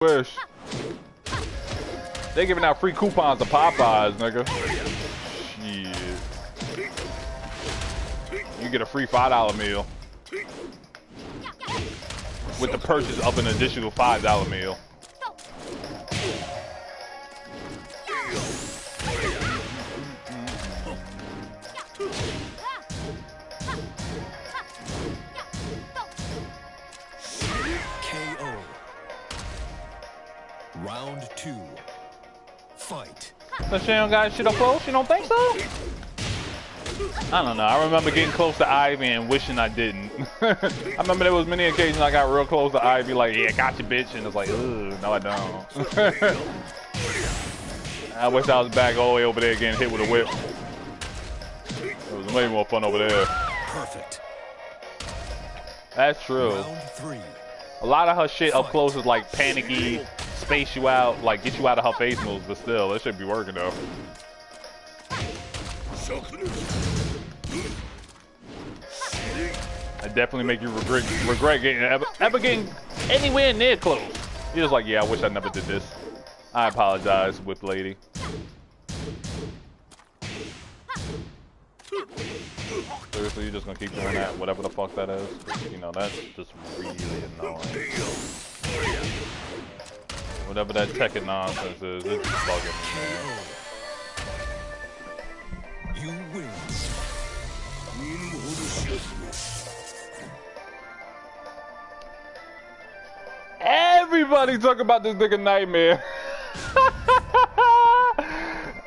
Wish. They giving out free coupons to Popeyes, nigga. Shit. You get a free $5 meal with the purchase of an additional $5 meal. Round 2. Fight. So she don't got shit up close? You don't think so? I don't know. I remember getting close to Ivy and wishing I didn't. I remember there was many occasions I got real close to Ivy, like, yeah, gotcha, bitch, and it's like, ugh, no, I don't. I wish I was back all the way over there getting hit with a whip. It was way more fun over there. Perfect. That's true. Round 3. A lot of her shit up close is like panicky, space you out, like get you out of her face moves, but still, it should be working though. I definitely make you regret getting ever getting anywhere near close. You're just like, yeah, I wish I never did this. I apologize, whip lady. Seriously, you're just gonna keep doing that, whatever the fuck that is. You know, that's just really annoying. Whatever that Tekken nonsense is, it's just bugging me, man. You win. Everybody talk about this nigga Nightmare.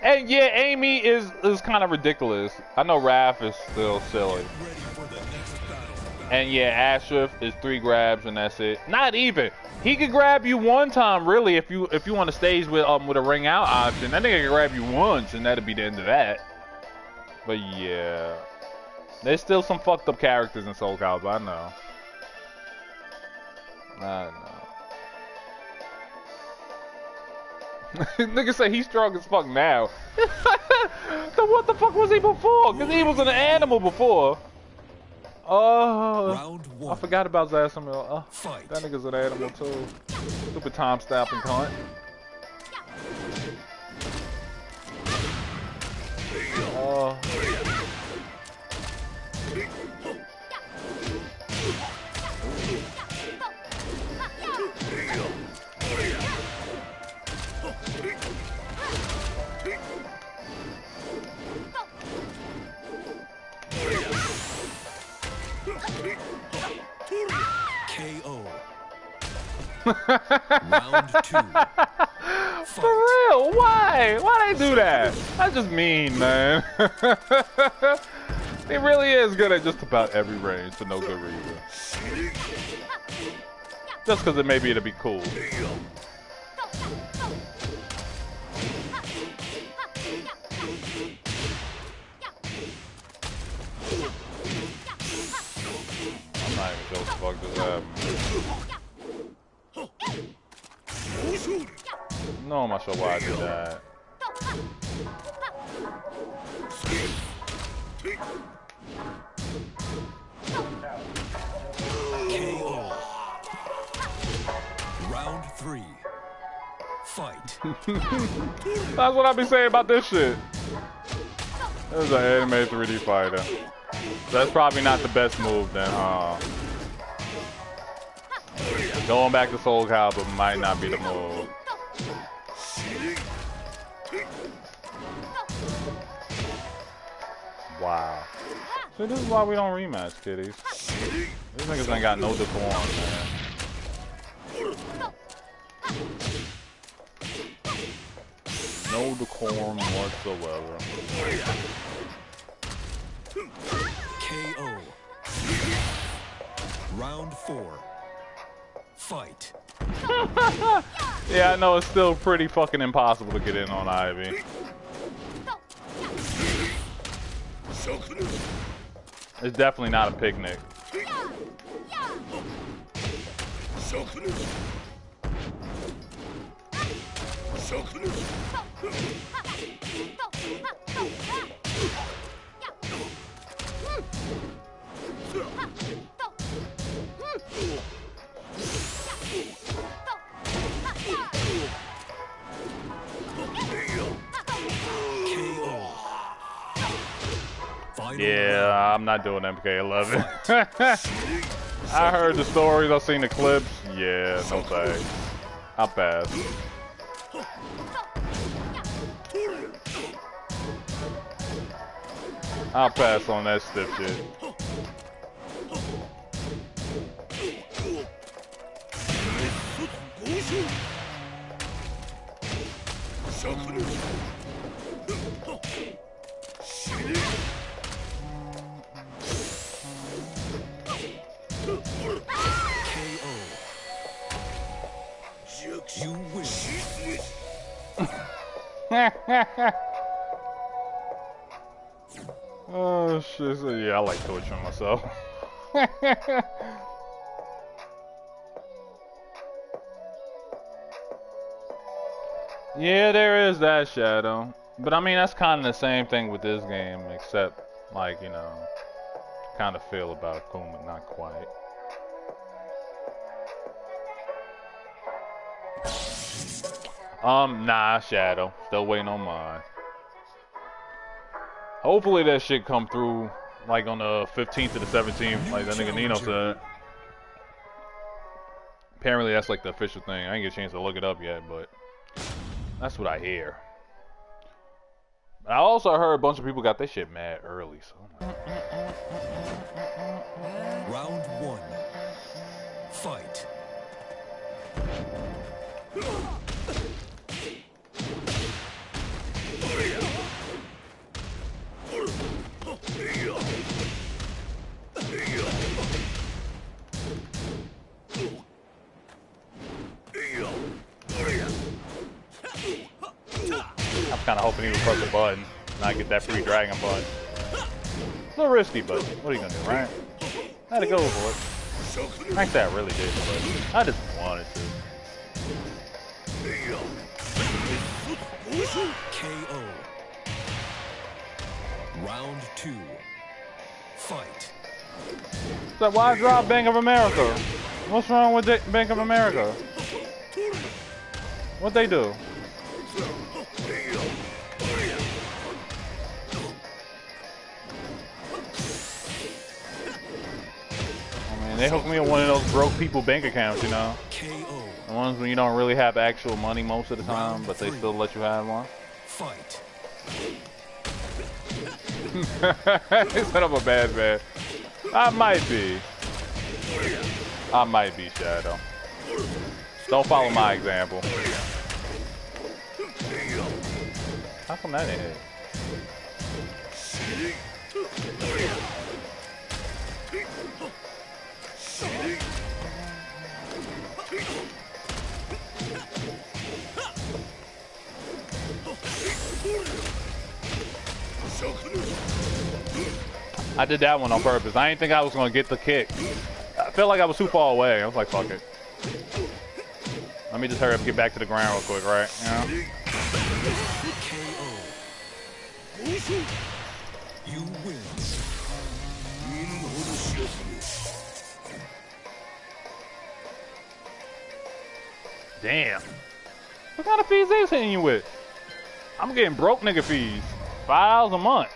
And yeah, Amy is kind of ridiculous. I know Raph is still silly. And yeah, Ashraf is 3 grabs and that's it. Not even. He could grab you one time, really, if you want to stage with a ring out option. That nigga can grab you once and that'll be the end of that. But yeah. There's still some fucked up characters in Soul Calibur, I know. I know. Nigga say he's strong as fuck now. So what the fuck was he before? Cause he was an animal before. Oh, I forgot about Zasamil. Oh, that nigga's an animal too. Stupid time stopping cunt. Oh. KO. Round 2. For real? Why? Why they do that? That's just mean, man. He really is good at just about every range for no good reason. Just because it may be to be cool. I'm not even sure what the fuck just happened. No, I'm not sure why I did that. KO. Round 3. Fight. That's what I be saying about this shit. This is an anime 3D fighter. That's probably not the best move then, huh? Going back to Soul Calibur might not be the move. Wow. So this is why we don't rematch, kiddies. These niggas ain't got no decorum, man. No decorum whatsoever. KO. Round 4. Fight. Yeah, I know it's still pretty fucking impossible to get in on Ivy. It's definitely not a picnic. Yeah, round. I'm not doing MK11. I heard the stories, I've seen the clips. Yeah, no thanks. I'll pass. I'll pass on that stiff shit. You win. Oh shit, so yeah, I like torturing myself. Yeah, there is that shadow. But I mean, that's kind of the same thing with this game, except, like, you know, kind of feel about Kuma, not quite. Nah, Shadow. Still waiting on mine. Hopefully that shit come through, like, on the 15th to the 17th, like that nigga Nino said. Apparently that's, like, the official thing. I didn't get a chance to look it up yet, but that's what I hear. I also heard a bunch of people got their shit mad early, so. Round one. Fight. I'm kind of hoping he would press the button and I get that free dragon punch. It's a little risky, but what are you gonna do, right? I had to go for it. Actually, I really did, but I just wanted to. KO. Round two. Fight. So why drop Bank of America? What's wrong with Bank of America? What'd they do? I mean, they hooked me in one of those broke people bank accounts, you know? KO. The ones when you don't really have actual money most of the time, but they still let you have one. Fight. He said I'm a bad man. I might be. I might be, Shadow. Don't follow my example. How come that ain't hit? I did that one on purpose. I didn't think I was going to get the kick. I felt like I was too far away. I was like, fuck it. Let me just hurry up and get back to the ground real quick, right? You know? You win. Damn. What kind of fees they hitting you with? I'm getting broke nigga fees. $5 a month.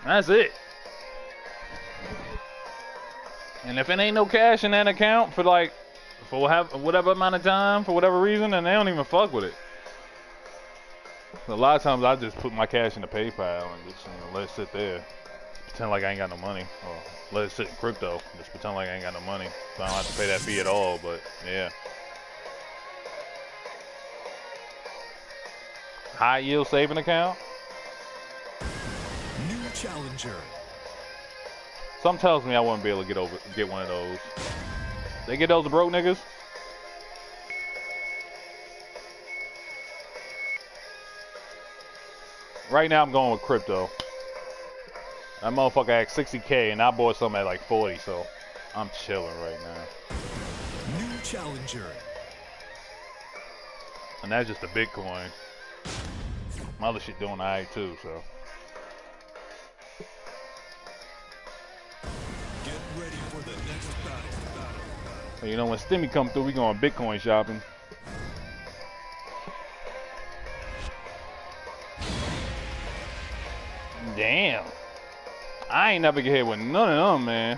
That's it. And if it ain't no cash in that account for like, for whatever amount of time, for whatever reason, then they don't even fuck with it. So a lot of times I just put my cash in the PayPal and just, you know, let it sit there. Pretend like I ain't got no money. Or let it sit in crypto. Just pretend like I ain't got no money. So I don't have to pay that fee at all, but yeah. High yield saving account. New challenger. Something tells me I wouldn't be able to get one of those. They get those broke niggas? Right now I'm going with crypto. That motherfucker had 60K and I bought something at like 40, so I'm chilling right now. New challenger. And that's just the Bitcoin. My other shit doing alright too, so. Get ready for the next battle. So, you know, when Stimmy come through, we going Bitcoin shopping. Damn. I ain't never get hit with none of them, man.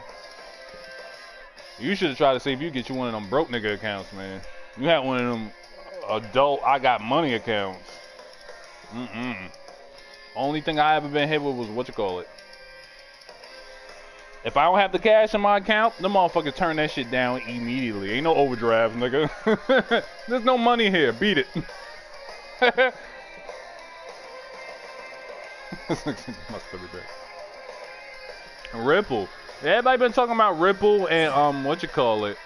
You should have tried to see if you get you one of them broke nigga accounts, man. You had one of them adult I got money accounts. Only thing I ever been hit with was what you call it. If I don't have the cash in my account, the motherfuckers turn that shit down immediately. Ain't no overdraft, nigga. There's no money here. Beat it. Ripple. Everybody been talking about Ripple and what you call it.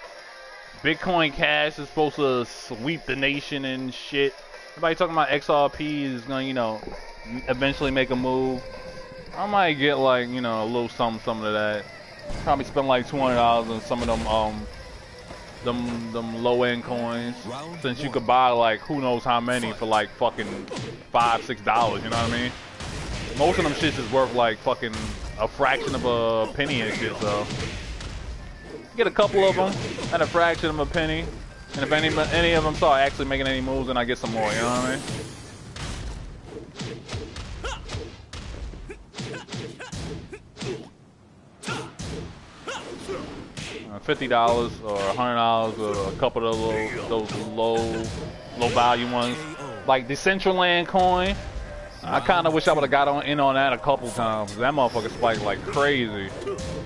Bitcoin Cash is supposed to sweep the nation and shit. Everybody talking about XRP is gonna, you know, eventually make a move. I might get like, you know, a little something of that. Probably spend like $200 on some of them low end coins. Since you could buy like who knows how many for like fucking $5-6. You know what I mean? Most of them shits is worth like fucking a fraction of a penny and shit. So get a couple of them at a fraction of a penny, and if any of them start actually making any moves, then I get some more. You know what I mean? $50 or $100 or a couple of those low value ones, like the Decentraland coin. I kind of wish I would have got in on that a couple times. That motherfucker spiked like crazy.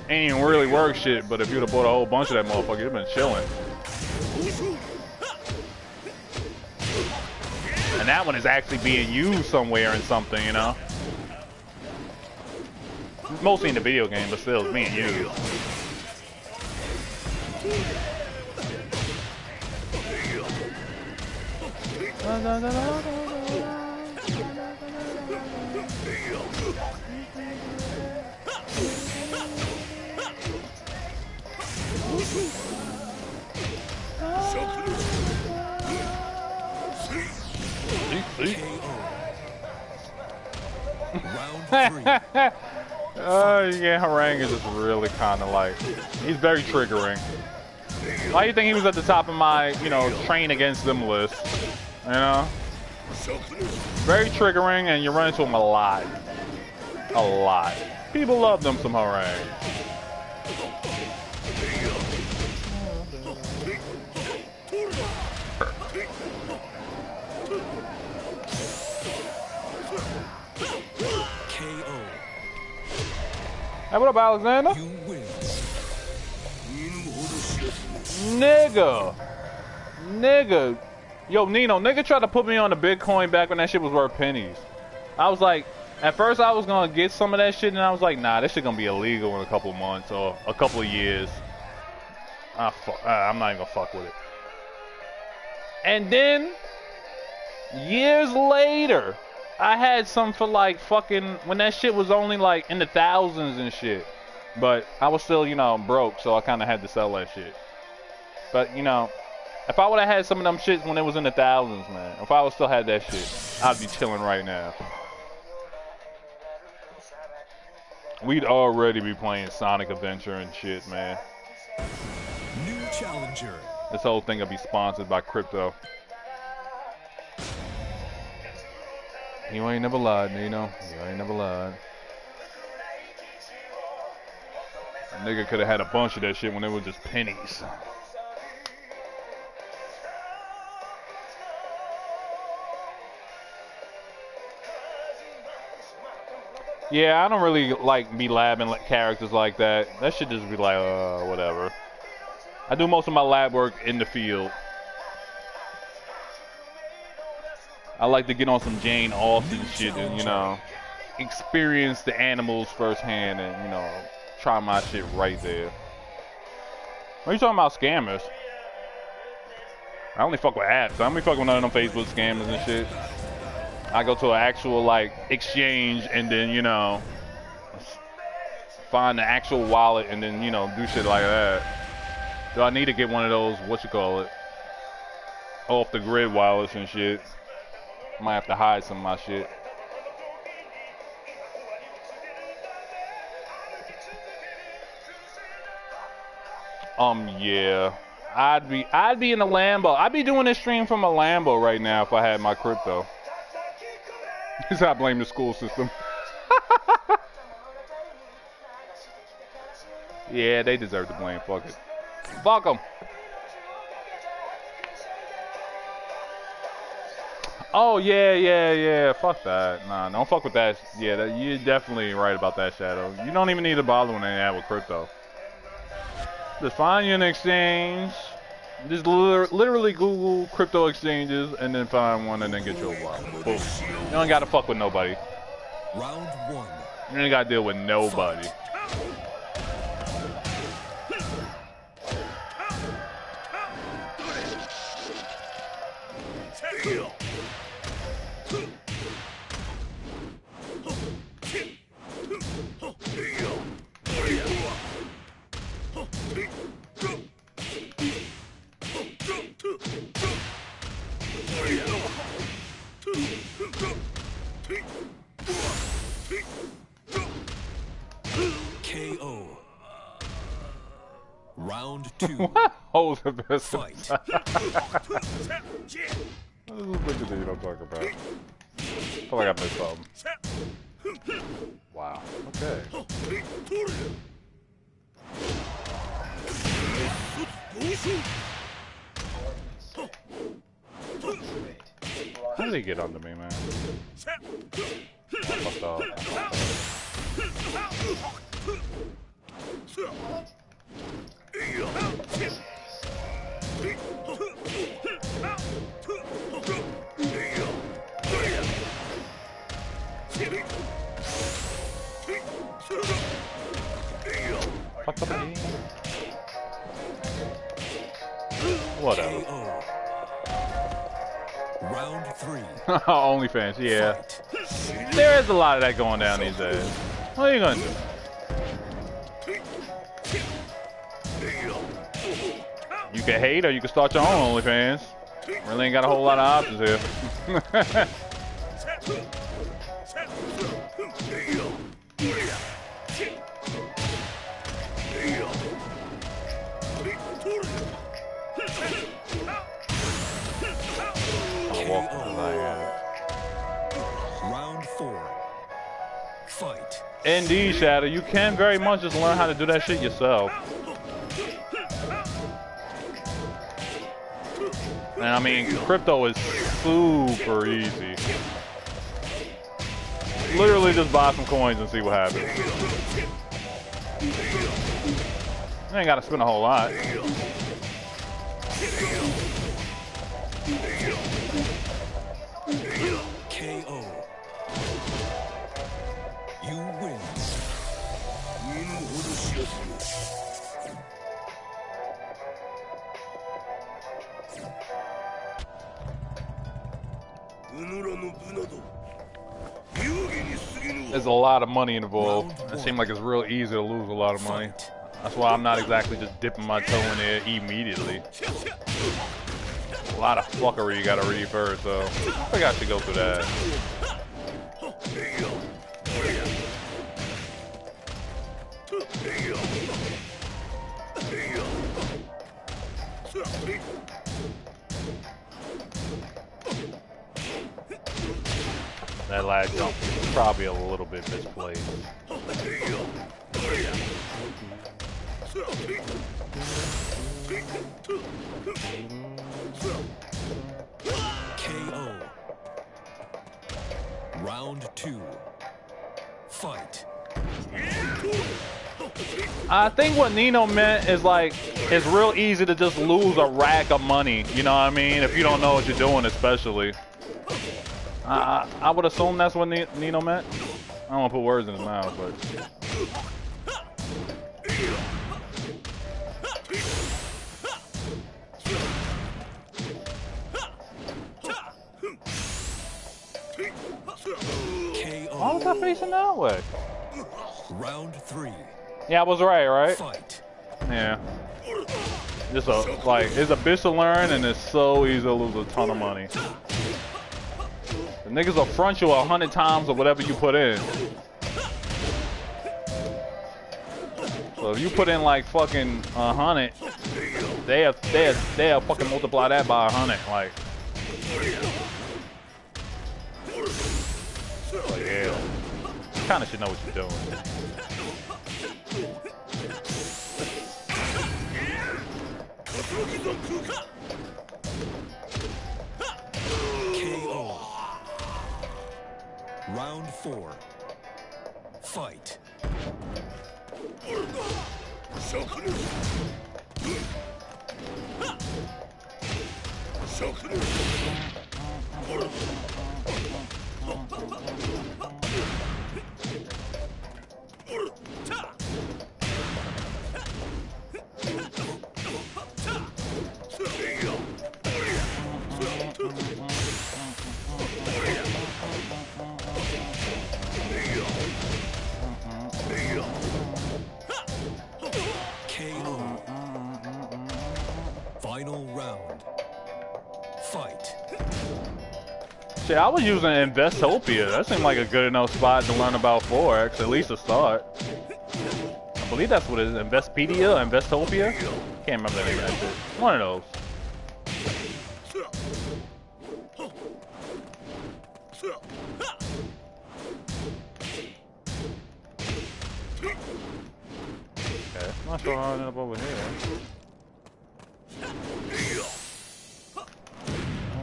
Ain't even really worth shit, but if you'd have bought a whole bunch of that motherfucker, you'd been chilling. And that one is actually being used somewhere in something, you know? Mostly in the video game, but still it's being used. Yeah, Harangue is just really kind of like, he's very triggering. Why do you think he was at the top of my, you know, train against them list? You know? Very triggering, and you run into him a lot. A lot. People love them some Harangue. Hey, what up, Alexander? Nigga. Yo, Nino, nigga tried to put me on the Bitcoin back when that shit was worth pennies. I was like, at first I was gonna get some of that shit, and I was like, nah, this shit gonna be illegal in a couple months or a couple of years. I'm not even gonna fuck with it. And then, years later, I had some for like fucking, when that shit was only like in the thousands and shit. But I was still, you know, broke, so I kind of had to sell that shit. But, you know, if I would have had some of them shits when it was in the thousands, man, if I would still had that shit, I'd be chilling right now. We'd already be playing Sonic Adventure and shit, man. New challenger. This whole thing will be sponsored by crypto. You ain't never lied, Nino. You ain't never lied. A nigga could have had a bunch of that shit when it was just pennies. Yeah, I don't really like be labbing like characters like that. That should just be like, whatever. I do most of my lab work in the field. I like to get on some Jane Austen shit and, you know, experience the animals firsthand and, you know, try my shit right there. What are you talking about, scammers? I only fuck with apps. I only fuck with none of them Facebook scammers and shit. I go to an actual, like, exchange and then, you know, find the actual wallet and then, you know, do shit like that. Do I need to get one of those, what you call it, off the grid wallets and shit? Might have to hide some of my shit. Yeah. I'd be in a Lambo. I'd be doing this stream from a Lambo right now if I had my crypto. This is how I blame the school system. Yeah, they deserve the blame. Fuck it. Fuck them. Oh, yeah. Fuck that. Nah, don't fuck with that. Yeah, you're definitely right about that, Shadow. You don't even need to bother when they add with crypto. Just find you an exchange. Just literally Google crypto exchanges and then find one and then get your wallet. Boom. You don't gotta fuck with nobody. Round one. You ain't gotta deal with nobody. KO. Round two. What? Hold the best. Fight. This is the thing you don't talk about. I feel like I missed something. Wow. Okay. How did he get under me, man? Fucked up. Fucked up again. Whatever. Round three. OnlyFans, yeah. There is a lot of that going down these days. What are you gonna do? You can hate or you can start your own OnlyFans. Really ain't got a whole lot of options here. Round four. Fight. Indeed, Shadow. You can very much just learn how to do that shit yourself. And I mean, crypto is super easy. Literally just buy some coins and see what happens. You ain't gotta spend a whole lot. KO. You win. There's a lot of money involved. It seems like it's real easy to lose a lot of money. That's why I'm not exactly just dipping my toe in there immediately. A lot of fuckery you gotta read first, so I think I should go through that. That last jump was probably a little bit misplaced. KO. Round two. Fight. I think what Nino meant is like, it's real easy to just lose a rack of money, you know what I mean? If you don't know what you're doing, especially. I would assume that's what Nino meant. I don't want to put words in his mouth, but... Why was I facing that way? Round three. Yeah, I was right? Fight. Yeah. Just it's a bitch to learn, and it's so easy to lose a ton of money. The niggas will front you 100 times or whatever you put in. So if you put in like fucking 100, they'll fucking multiply that by 100. Like yeah, you kind of should know what you're doing. KO. Round 4. Fight. KO. Final round. Fight. Shit, I was using Investopia. That seemed like a good enough spot to learn about Forex, at least to start. I believe that's what it is. Investpedia? Investopia? Can't remember the name of that shit. One of those. Okay, I'm not sure how I ended up over here.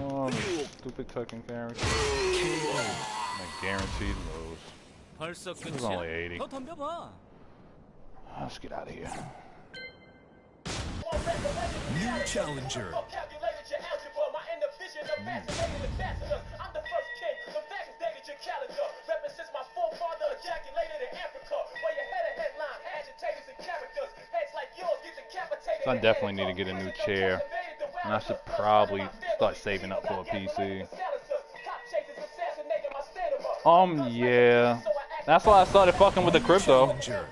Oh, the stupid Tekken character. I guaranteed lose. It was only 80. Let's get out of here. New challenger. So I definitely need to get a new chair. And I should probably start saving up for a PC. Yeah. That's why I started fucking with the crypto. Challenger.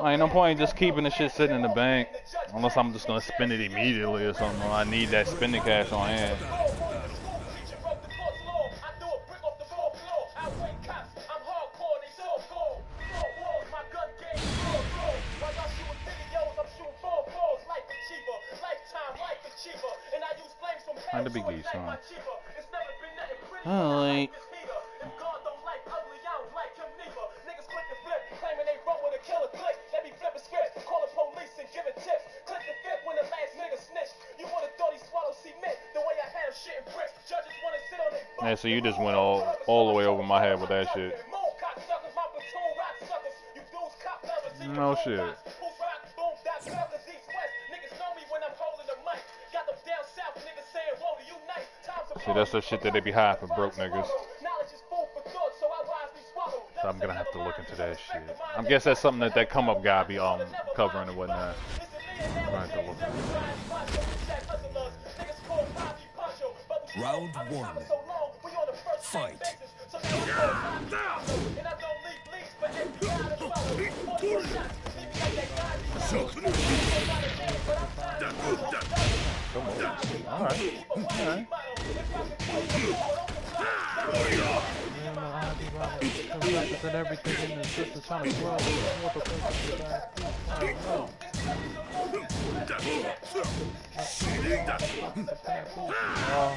Ain't no point in just keeping the shit sitting in the bank. Unless I'm just gonna spend it immediately or something. I need that spending cash on hand. Find the biggie, son. Alright. Yeah, so you just went all the way over my head with that shit. No shit. See, that's the shit that they be hiding for broke niggas. So I'm gonna have to look into that shit. I guess that's something that come up guy be covering and whatnot. I'm gonna have to look into that. Round 1. Fight. Alright. Alright. And everything in the system trying to grow.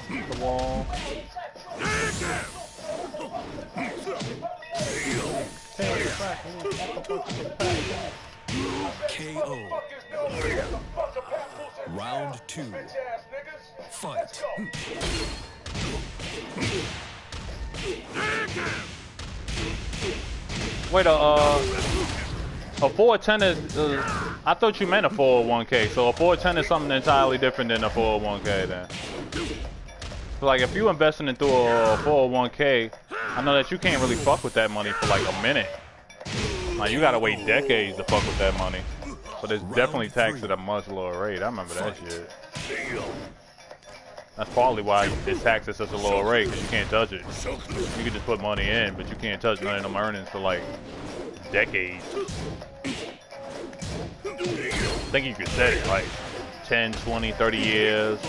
The wall. KO. Round 2. Fight. Wait, a 410 is, I thought you meant a 401k, so a 410 is something entirely different than a 401k then. So like if you investing into a 401k, I know that you can't really fuck with that money for like a minute. Like you gotta wait decades to fuck with that money. But it's definitely taxed at a much lower rate. I remember that shit. That's partly why it's taxed at such a lower rate, because you can't touch it. You can just put money in, but you can't touch none of them earnings for like decades. I think you could set it like 10, 20, 30 years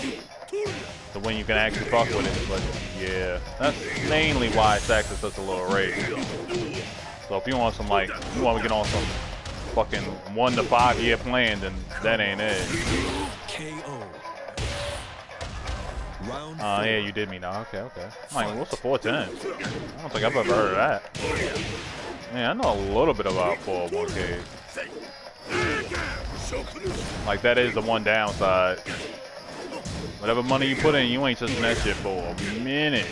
to when you can actually fuck with it. But yeah, that's mainly why it's taxed at such a lower rate. So if you want some like, you want to get on some fucking 1 to 5 year plan, then that ain't it. Yeah, you did me now. Okay. Like, what's a 410? I don't think I've ever heard of that. Man, I know a little bit about 401k. Like, that is the one downside. Whatever money you put in, you ain't touching that shit for a minute.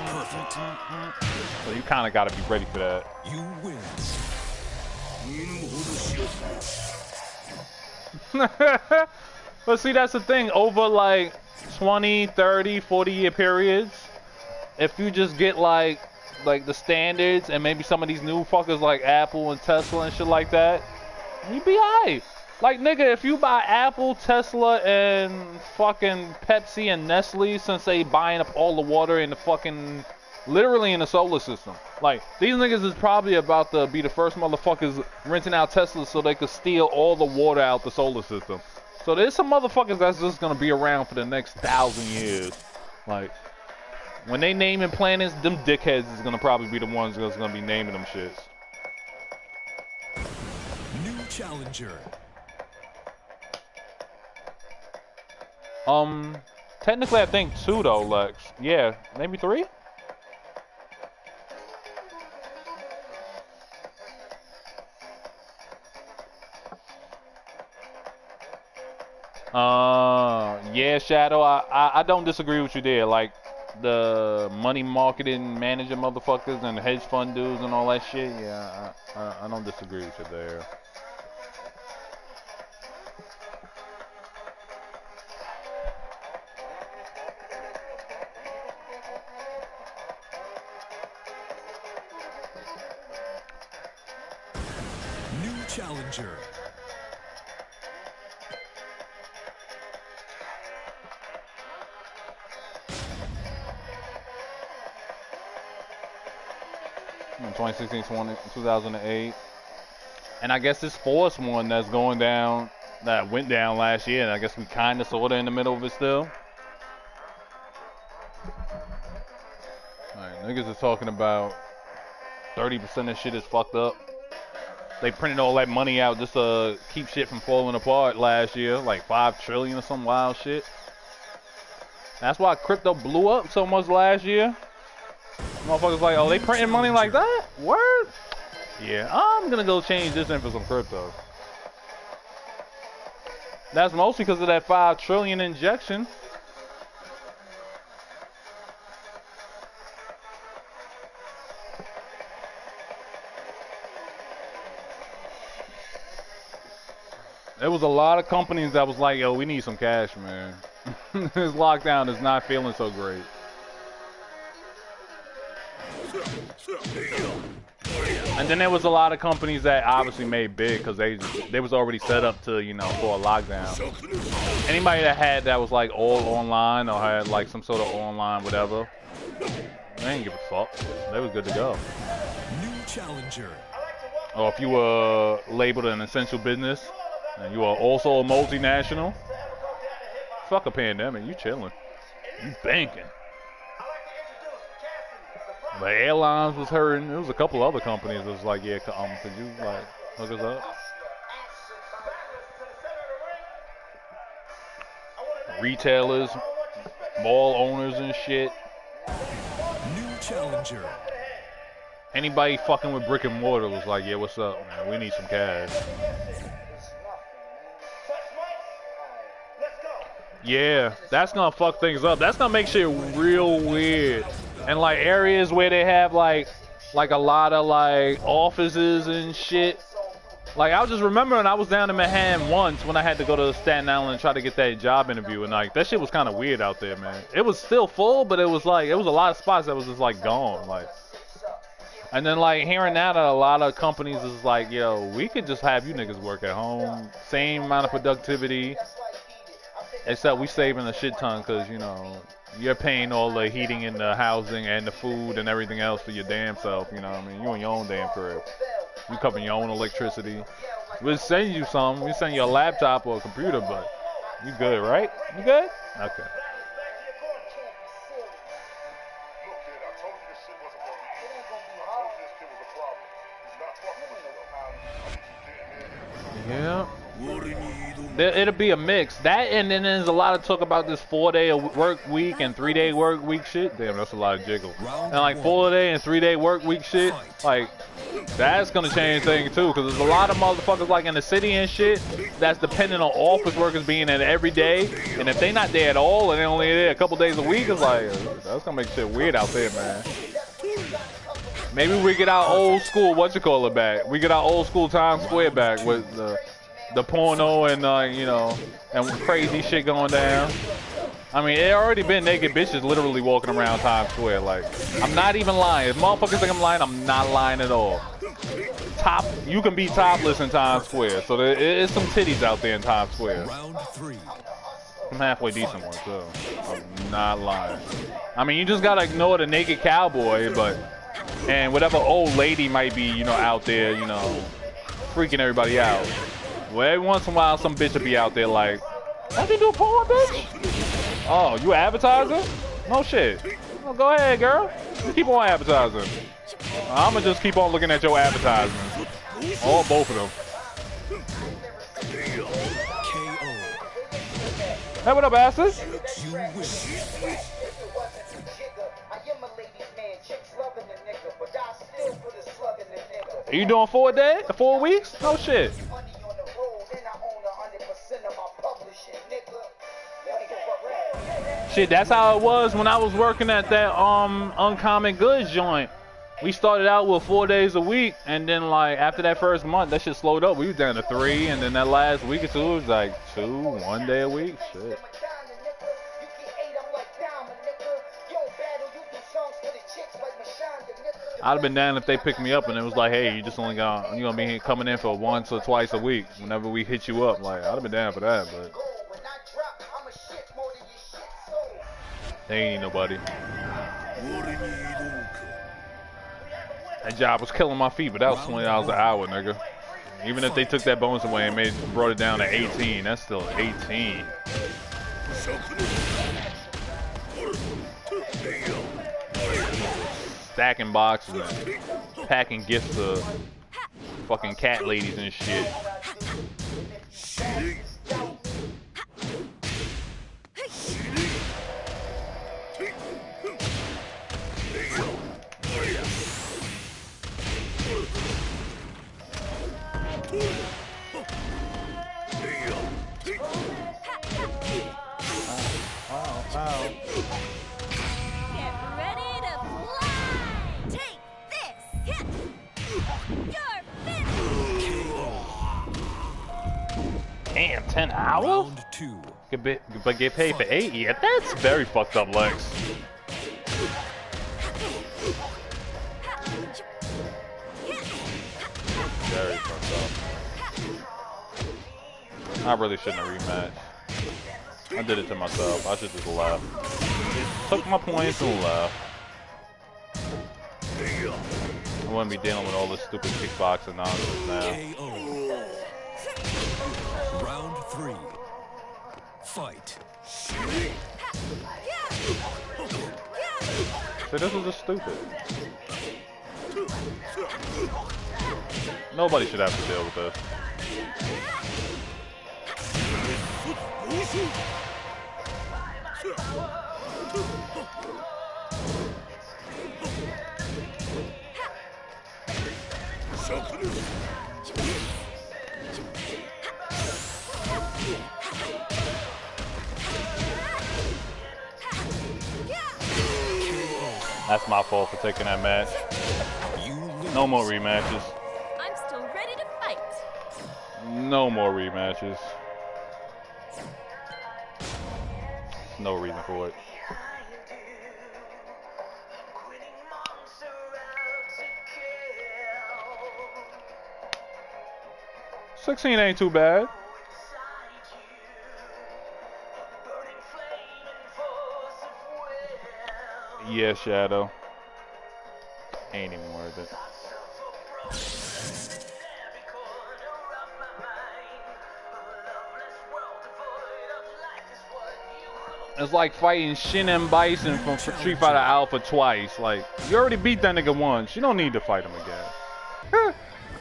Perfect. So you kind of got to be ready for that. You win. But see, that's the thing. Over like 20, 30, 40-year periods, if you just get like the standards and maybe some of these new fuckers like Apple and Tesla and shit like that, you be alright. Like, nigga, if you buy Apple, Tesla, and fucking Pepsi and Nestle, since they buying up all the water in the fucking, literally in the solar system. Like, these niggas is probably about to be the first motherfuckers renting out Tesla so they could steal all the water out the solar system. So there's some motherfuckers that's just gonna be around for the next 1,000 years. Like, when they naming planets, them dickheads is gonna probably be the ones that's gonna be naming them shits. New challenger. Technically I think 2 though, Lex. Yeah, maybe 3? Yeah, Shadow, I don't disagree with you there. Like, the money marketing manager motherfuckers and hedge fund dudes and all that shit, yeah, I don't disagree with you there. New challenger. In 2016, 2008. And I guess this fourth one that's going down, that went down last year, and I guess we kind of sort of in the middle of it still. Alright, niggas is talking about 30% of shit is fucked up. They printed all that money out just to keep shit from falling apart last year, like 5 trillion or some wild shit. That's why crypto blew up so much last year. Motherfuckers like, oh, they printing money like that? Word? Yeah, I'm gonna go change this in for some crypto. That's mostly because of that 5 trillion injection. There was a lot of companies that was like, yo, we need some cash, man. This lockdown is not feeling so great. And then there was a lot of companies that obviously made big because they was already set up to, you know, for a lockdown. Anybody that was like all online or had like some sort of online whatever, they didn't give a fuck. They was good to go. New challenger. Or if you were labeled an essential business and you are also a multinational, fuck a pandemic, you chilling. You banking. The airlines was hurting. There was a couple other companies that was like, yeah, could you like hook us up? Retailers, mall owners and shit. New challenger. Anybody fucking with brick and mortar was like, yeah, what's up, man? We need some cash. Yeah, that's gonna fuck things up. That's gonna make shit real weird. And like areas where they have like a lot of like offices and shit. Like I was just remembering I was down in Manhattan once when I had to go to Staten Island and try to get that job interview, and like that shit was kind of weird out there, man. It was still full, but it was a lot of spots that was just like gone, like. And then like hearing now that a lot of companies is like, yo, we could just have you niggas work at home, same amount of productivity, except we saving a shit ton because, you know, you're paying all the heating and the housing and the food and everything else for your damn self, you know what I mean? You in your own damn crib. You covering your own electricity. We'll send you some. We send you a laptop or a computer, but you good, right? You good? Okay. Yeah. It'll be a mix. That, and then there's a lot of talk about this 4-day work week and 3-day work week shit. Damn, that's a lot of jiggle. And like 4-day and 3-day work week shit, like that's gonna change things too. Cause there's a lot of motherfuckers like in the city and shit that's dependent on office workers being there every day. And if they not there at all and they only there a couple days a week, it's like that's gonna make shit weird out there, man. Maybe we get our old school, back. We get our old school Times Square back with the porno and you know, and crazy shit going down. I mean, it already been naked bitches literally walking around Times Square. Like, I'm not even lying. If motherfuckers think I'm lying, I'm not lying at all. You can be topless in Times Square. So there is some titties out there in Times Square. Some halfway decent ones, so I'm not lying. I mean, you just gotta ignore the naked cowboy, and whatever old lady might be, you know, out there, you know, freaking everybody out. Well, every once in a while, some bitch will be out there like, I can do a porn, bitch? Oh, you an advertiser? No shit. Oh, go ahead, girl. You keep on advertising. I'ma just keep on looking at your advertisements. All both of them. Hey, what up, asses? Are you doing 4 weeks? No shit. Shit, that's how it was when I was working at that Uncommon Goods joint. We started out with 4 days a week, and then like after that first month, that shit slowed up. We was down to 3, and then that last week or two it was like 1 day a week. Shit. I'd have been down if they picked me up and it was like, hey, you gonna be coming in for once or twice a week whenever we hit you up. Like, I'd have been down for that, but they ain't nobody. That job was killing my feet, but that was $20 an hour, nigga. Even if they took that bonus away and brought it down to 18, that's still 18. Stacking boxes and packing gifts to fucking cat ladies and shit. Damn, 10 hours? Round 2. But get paid for 8? Yeah, that's very fucked up, Lex. Very fucked up. I really shouldn't have rematched. I did it to myself. I should just laugh. Took my points and left. I wouldn't be dealing with all this stupid kickboxing nonsense now. Round 3. Fight. See, this is just stupid. Nobody should have to deal with this. That's my fault for taking that match. No more rematches. I'm still ready to fight. No more rematches. No reason for it. $16 ain't too bad. Yeah, Shadow. Ain't even worth it. It's like fighting Shin and Bison from Street Fighter Alpha twice. Like, you already beat that nigga once. You don't need to fight him again.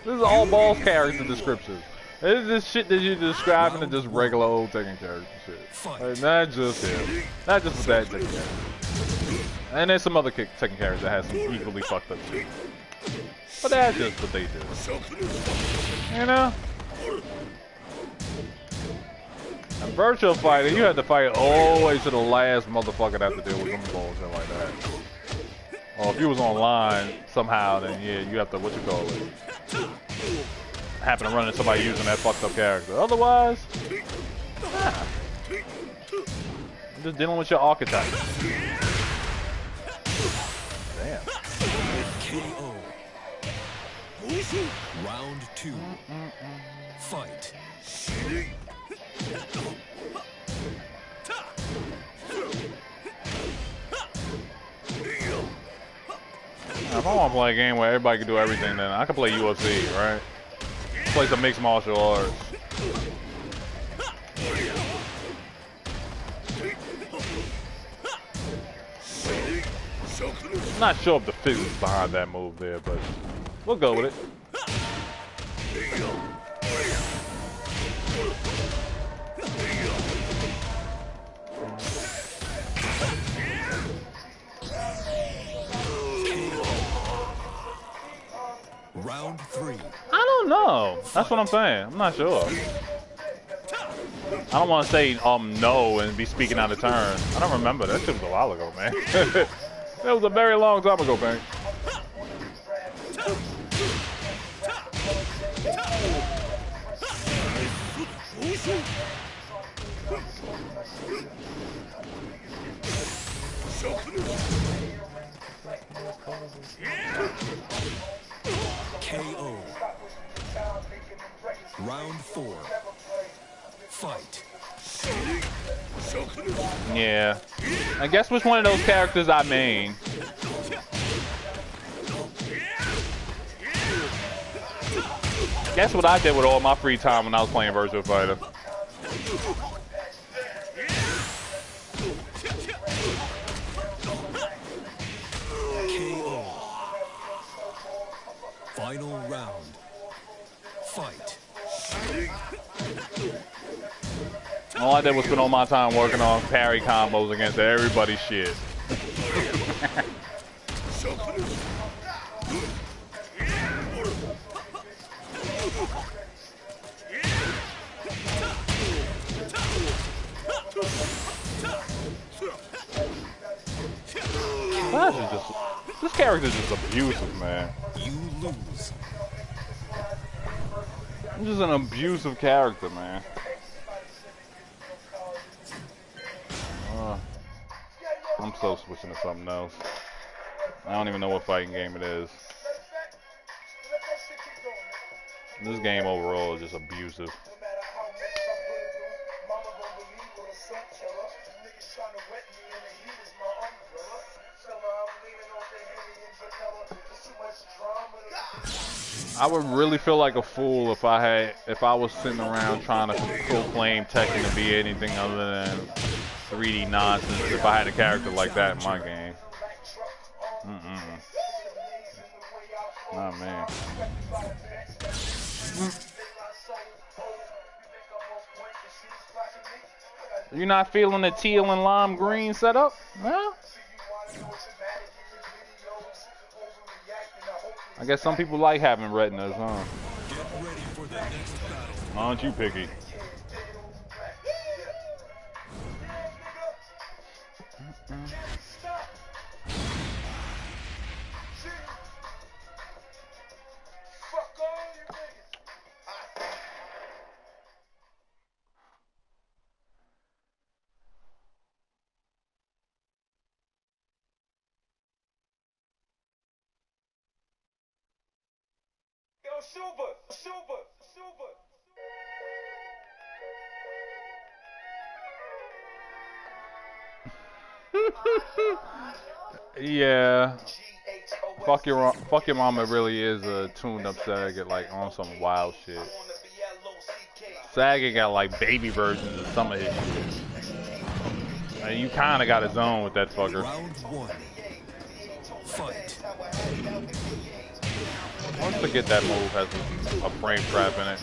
This is all balls character descriptions. It's this shit that you're describing is just regular old Tekken character shit. Like, not just him. Not just with that Tekken character. And there's some other Tekken characters that have some equally fucked up shit. But that's just what they do. You know? In Virtual Fighter, you had to fight all the way to the last motherfucker that had to deal with them bullshit like that. Or if you was online somehow, then yeah, you have to, what you call it, happen to run into somebody using that fucked up character. Otherwise, nah. I'm just dealing with your archetype. Damn. KO. Round 2. Fight. If I want to play a game where everybody can do everything, then I can play UFC, right? Play some mixed martial arts. I'm not sure if the physics behind that move there, but we'll go with it. Round 3. I don't know. That's what I'm saying. I'm not sure. I don't want to say no and be speaking out of turn. I don't remember. That shit was a while ago, man. That was a very long time ago, man. KO. Round 4. Fight. Yeah. I guess which one of those characters I main. Guess what I did with all my free time when I was playing Virtual Fighter. KO. Final round. Fight. All I did was spend all my time working on parry combos against everybody's shit. This character is just abusive, man. You lose. I'm just an abusive character, man. I'm so switching to something else. I don't even know what fighting game it is. This game overall is just abusive. I would really feel like a fool if I was sitting around trying to proclaim Tekken to be anything other than 3D nonsense if I had a character like that in my game. Oh man. You're not feeling the teal and lime green setup? Well, I guess some people like having retinas, huh? Get ready for the next battle. Aren't you picky? Yeah. Fuck your mama really is a tuned up Saga, like on some wild shit. Saga got like baby versions of some of his shit. And you kinda got his own with that fucker. Round 1. Fight. I forget that move has a frame trap in it.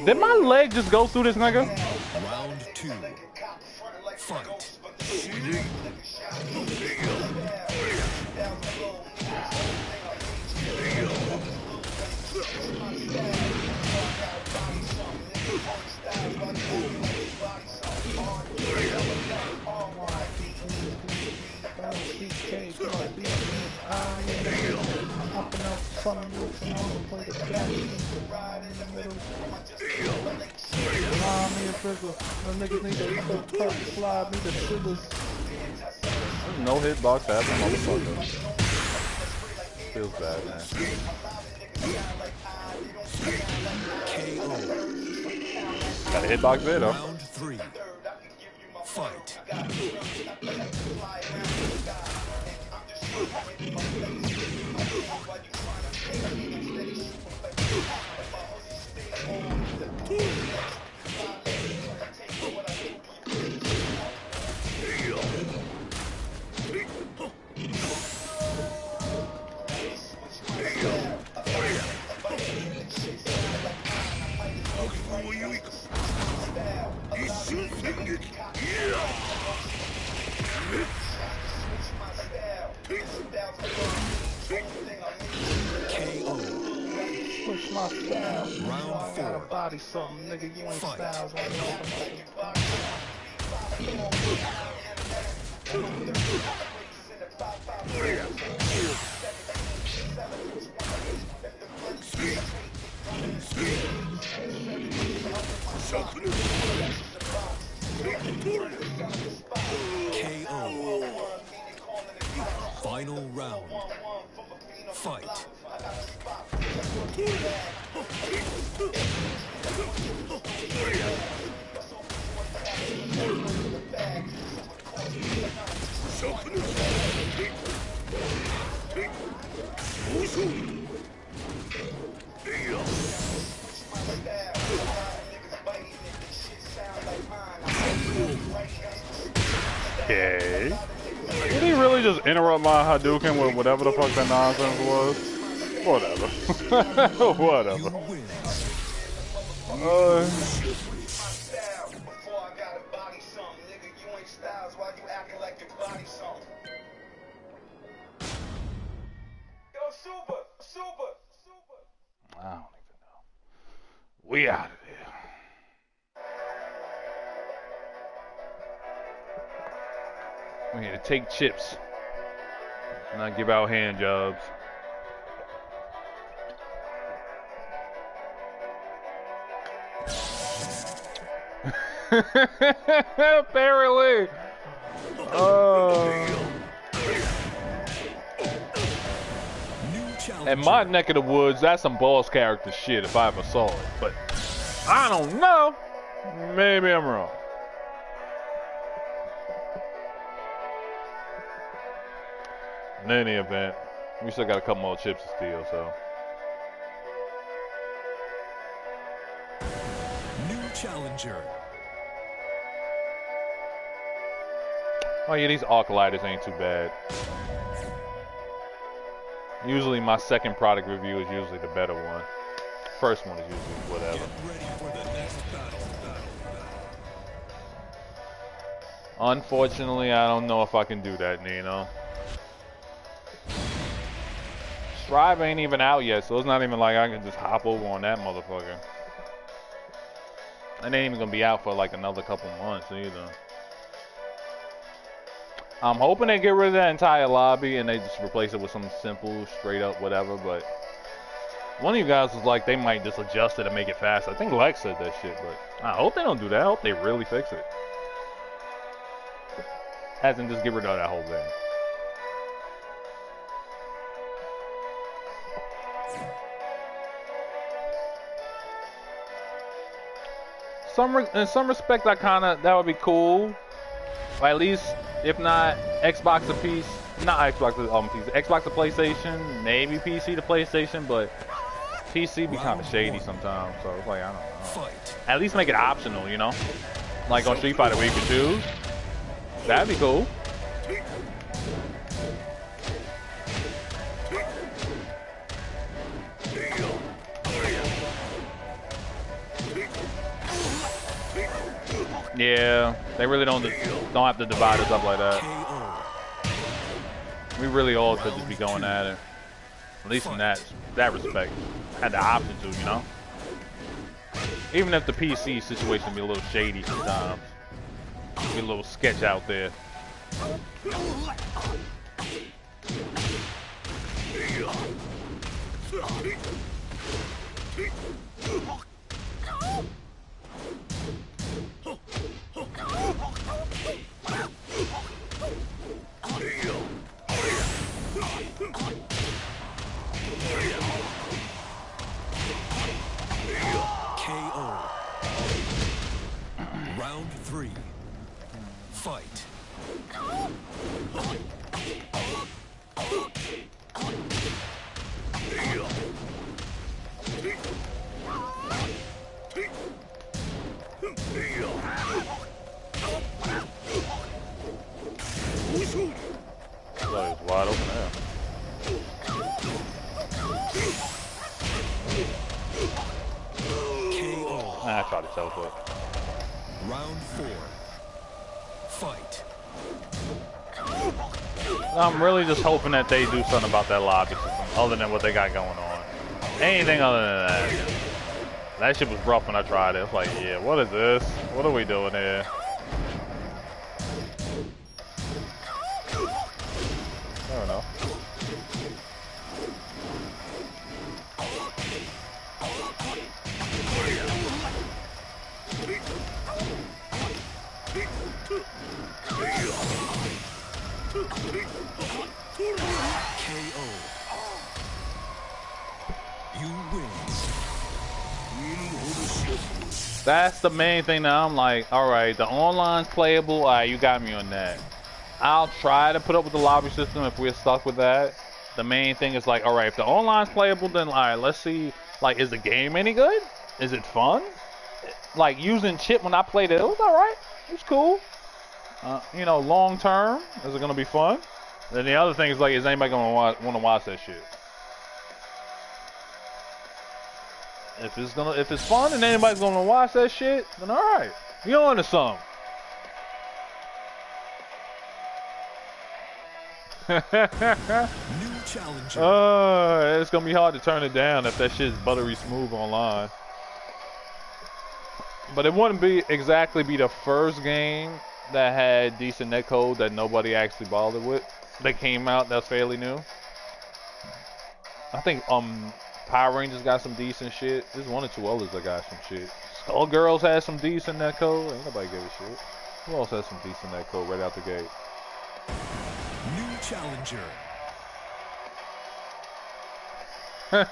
Did my leg just go through this nigga? Round 2. Fight. No hitbox happened, motherfucker. Feels bad, man. Got a hitbox there, though. Round 3. Fight. Push my style. Round 4. Body something, nigga. You ain't Fight. styles. KO. Final round. Fight. Okay. Did he really just interrupt my Hadouken with whatever the fuck that nonsense was? Whatever. Whatever. I don't even know. We out of there. We need to take chips, not give out hand jobs. Apparently. In my neck of the woods, that's some boss character shit if I ever saw it. But I don't know. Maybe I'm wrong. In any event, we still got a couple more chips to steal, so. New challenger. Oh yeah, these arc lighters ain't too bad. Usually my second product review is usually the better one. First one is usually whatever. Get ready for the next battle. Unfortunately, I don't know if I can do that, Nino. Strive ain't even out yet, so it's not even like I can just hop over on that motherfucker. It ain't even gonna be out for like another couple months either. I'm hoping they get rid of that entire lobby and they just replace it with some simple, straight up whatever, but one of you guys was like they might just adjust it and make it faster. I think Lex said that shit, but I hope they don't do that. I hope they really fix it. As in just get rid of that whole thing. In some respect, that would be cool. Or at least, if not Xbox to PC, not Xbox to PC, Xbox to PlayStation, maybe PC to PlayStation, but PC be kind of shady sometimes. So it's like, I don't know. At least make it optional, you know? Like on Street Fighter where you can choose. That'd be cool. Yeah, they really don't have to divide us up like that. We really all could just be going at it. At least in that respect. Had the option to, you know? Even if the PC situation be a little shady sometimes. Be a little sketch out there. KO. Round 3. Fight. That is wide open there. KO. I tried to teleport. Round 4. Fight. I'm really just hoping that they do something about that lobby system other than what they got going on. Anything other than that. That shit was rough when I tried it. It's like, yeah, what is this? What are we doing here? I don't know. KO. You win. That's the main thing that I'm like, alright, the online's playable, alright, you got me on that. I'll try to put up with the lobby system if we're stuck with that. The main thing is like, alright, if the online's playable, then alright, let's see, like, is the game any good? Is it fun? Like, using Chip when I played it, it was alright. It was cool. You know, long term, is it gonna be fun? Then the other thing is like, is anybody gonna want to watch that shit? If it's fun and anybody's gonna watch that shit, then alright. You on to something. New challenger. It's gonna be hard to turn it down if that shit's buttery smooth online. But it wouldn't be exactly the first game that had decent netcode that nobody actually bothered with. That came out that's fairly new. I think Power Rangers got some decent shit. There's one or two others that got some shit. Skullgirls had some decent netcode. Ain't nobody give a shit. Who else has some decent netcode right out the gate? New challenger.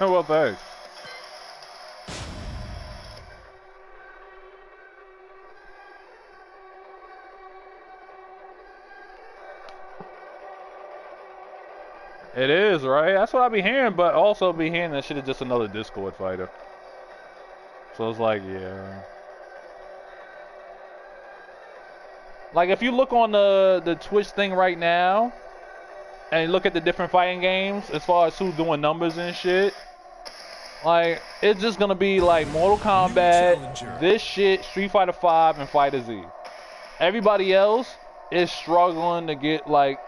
Well, thanks. It is, right? That's what I be hearing, but also be hearing that shit is just another Discord fighter. So it's like, yeah. Like, if you look on the Twitch thing right now, and look at the different fighting games, as far as who's doing numbers and shit, like, it's just gonna be like Mortal Kombat, this shit, Street Fighter 5, and Fighter Z. Everybody else is struggling to get, like,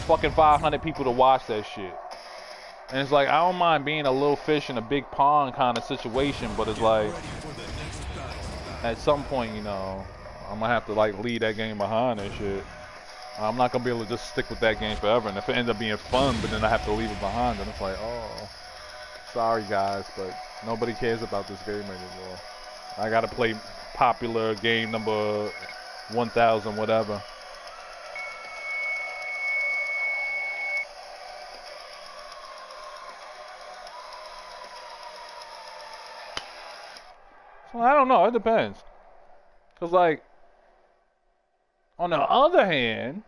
fucking 500 people to watch that shit. And it's like, I don't mind being a little fish in a big pond kind of situation, but it's like, at some point, you know, I'm gonna have to like leave that game behind and shit. I'm not gonna be able to just stick with that game forever. And if it ends up being fun, but then I have to leave it behind, then it's like, oh, sorry guys, but nobody cares about this game anymore. I gotta play popular game number 1000 whatever. So I don't know. It depends. Cause like, on the other hand,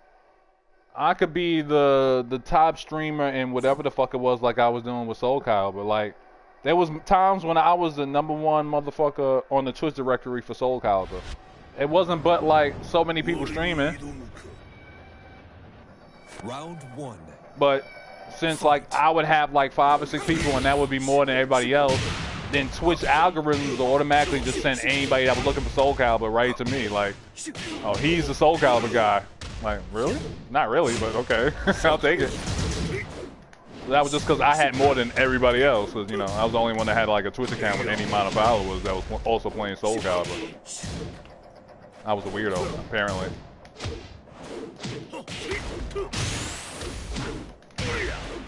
I could be the top streamer in whatever the fuck it was, like I was doing with Soul Calibur. Like, there was times when I was the #1 motherfucker on the Twitch directory for Soul Calibur. It wasn't but like so many people streaming. Round 1. But since like I would have like 5 or 6 people and that would be more than everybody else, then Twitch algorithms will automatically just send anybody that was looking for Soul Calibur right to me. Like, oh, he's the Soul Calibur guy. Like, really? Not really, but okay. I'll take it. That was just because I had more than everybody else. Because, you know, I was the only one that had like a Twitch account with any amount of followers that was also playing Soul Calibur. I was a weirdo, apparently.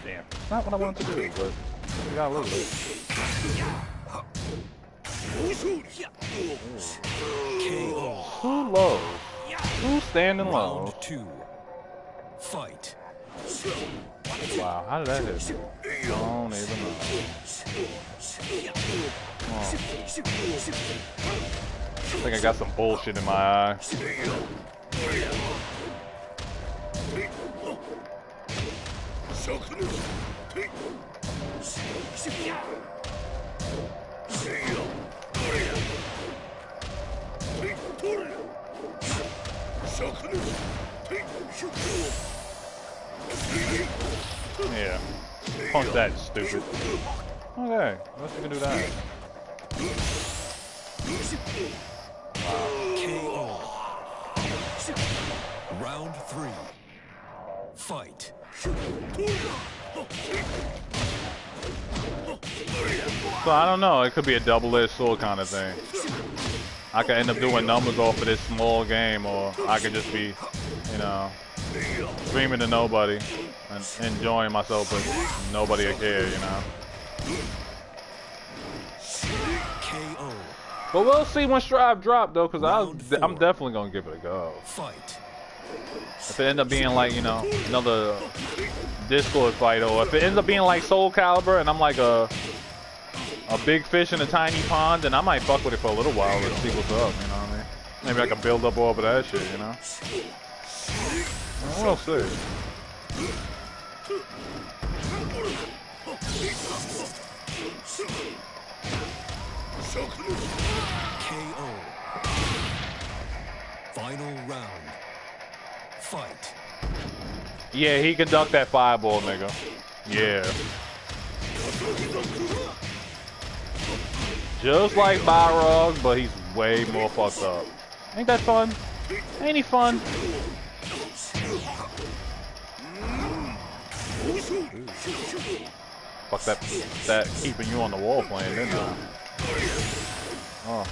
Damn. It's not what I wanted to do, but we got a little bit. Too low. Who's standing low? Round 2. Fight. Wow, how did that hit me? I don't even know. Oh. I think I got some bullshit in my eye. Yeah. Punch that, stupid. Okay, let's see if we can do that. KO. Round 3. Fight. So I don't know, it could be a double-edged sword kind of thing. I could end up doing numbers off of this small game, or I could just be, you know, screaming to nobody and enjoying myself, but nobody will care, you know. KO. But we'll see when Strive drop though, because I'm definitely gonna give it a go. Fight. If it ends up being like, you know, another Discord fight, or if it ends up being like Soul Calibur and I'm like a big fish in a tiny pond, then I might fuck with it for a little while and see what's up, you know what I mean? Maybe I can build up all of that shit, you know? We'll see. KO. Final round. Fight. Yeah, he can duck that fireball, nigga. Yeah. Just like Balrog, but he's way more fucked up. Ain't that fun? Ain't he fun? Fuck that keeping you on the wall playing, didn't I? Oh.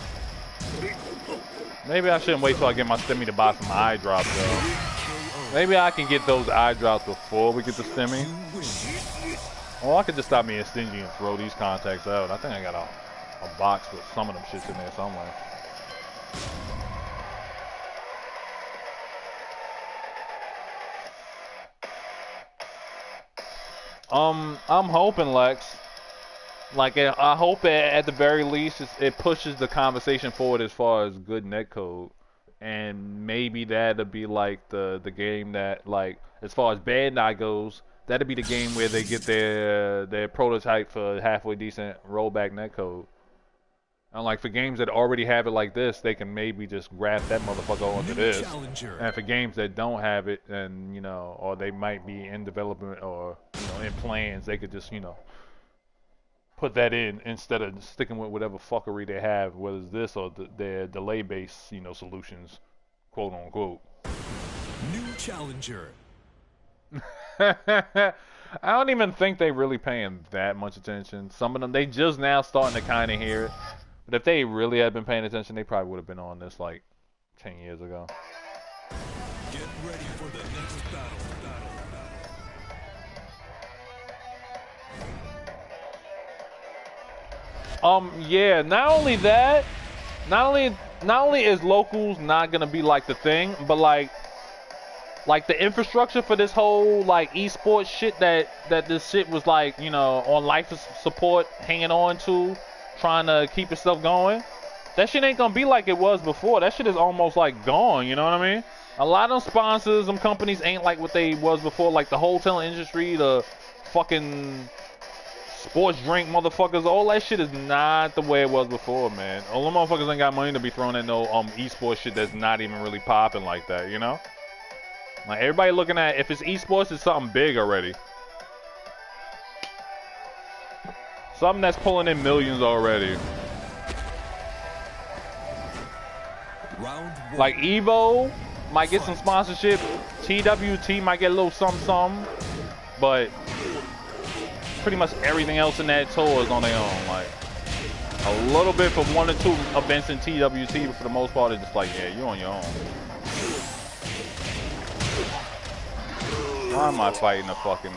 Maybe I shouldn't wait till I get my stimmy to buy some eye drops though. Maybe I can get those eye drops before we get the stimmy. Or I could just stop being stingy and throw these contacts out. I think I got a box with some of them shits in there somewhere. I'm hoping, Lex. Like, I hope at the very least it pushes the conversation forward as far as good netcode, and maybe that'll be like the game that, like, as far as Bandai goes, that'll be the game where they get their prototype for halfway decent rollback netcode. And like for games that already have it like this, they can maybe just grab that motherfucker onto this. And for games that don't have it, and you know, or they might be in development or you know in plans, they could just you know put that in instead of sticking with whatever fuckery they have, whether it's this or their delay-based you know solutions, quote unquote. New challenger. I don't even think they really paying that much attention. Some of them, they just now starting to kind of hear it. But if they really had been paying attention, they probably would have been on this like 10 years ago. Get ready for the next battle. Yeah, not only that, not only is locals not gonna be like the thing, but like the infrastructure for this whole like esports shit that this shit was like, you know, on life support, hanging on to, trying to keep itself going. that shit ain't gonna be like it was before. That shit is almost like gone, you know what I mean? A lot of them sponsors, them companies ain't like what they was before. Like the hotel industry, the fucking sports drink motherfuckers, all that shit is not the way it was before, man. All them motherfuckers ain't got money to be throwing at no esports shit that's not even really popping like that, you know? Like everybody looking at if it's esports, it's something big already. Something that's pulling in millions already. Round one. Like Evo might get some sponsorship, TWT might get a little something, but pretty much everything else in that tour is on their own. Like a little bit for 1 or 2 events in TWT, but for the most part, it's just like, yeah, you're on your own. Why am I fighting a fucking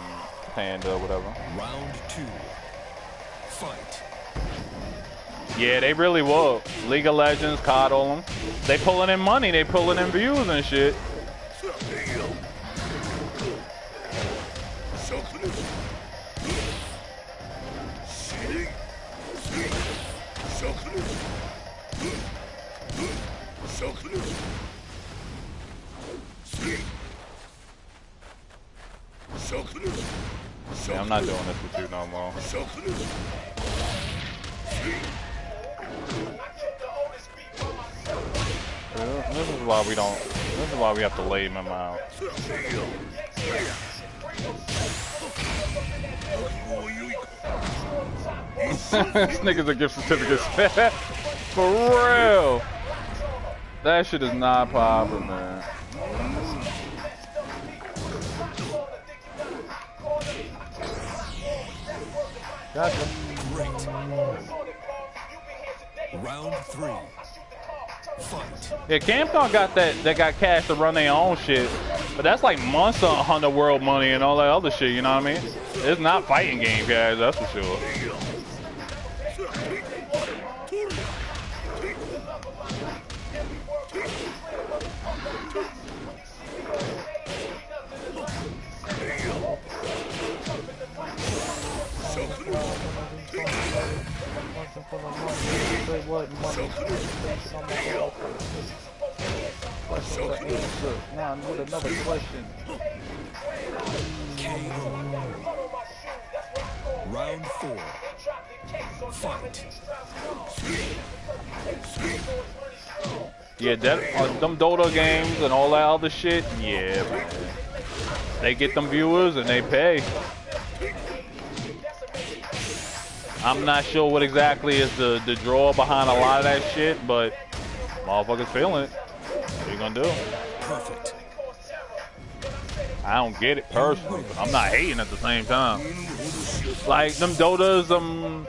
panda or whatever? Round 2. Fight. Yeah, they really will. League of Legends, COD, all them. They pulling in money, they pulling in views and shit. Yeah, I'm not doing this with you no more. This is why we don't. This is why we have to lay him out. This nigga's a gift certificate. For real. That shit is not popping, man. Gotcha. Great. Round 3. Fight. Yeah, Capcom got that. They got cash to run their own shit, but that's like months of Hunter World money and all that other shit. You know what I mean? It's not fighting game, guys. That's for sure. Now with another question. Round 4. Fight. Yeah, that them Dota games and all that other shit. Yeah, man. They get them viewers and they pay. I'm not sure what exactly is the draw behind a lot of that shit, but motherfuckers feeling it. What you gonna do? Perfect. I don't get it personally, but I'm not hating at the same time. Like them Dotas, some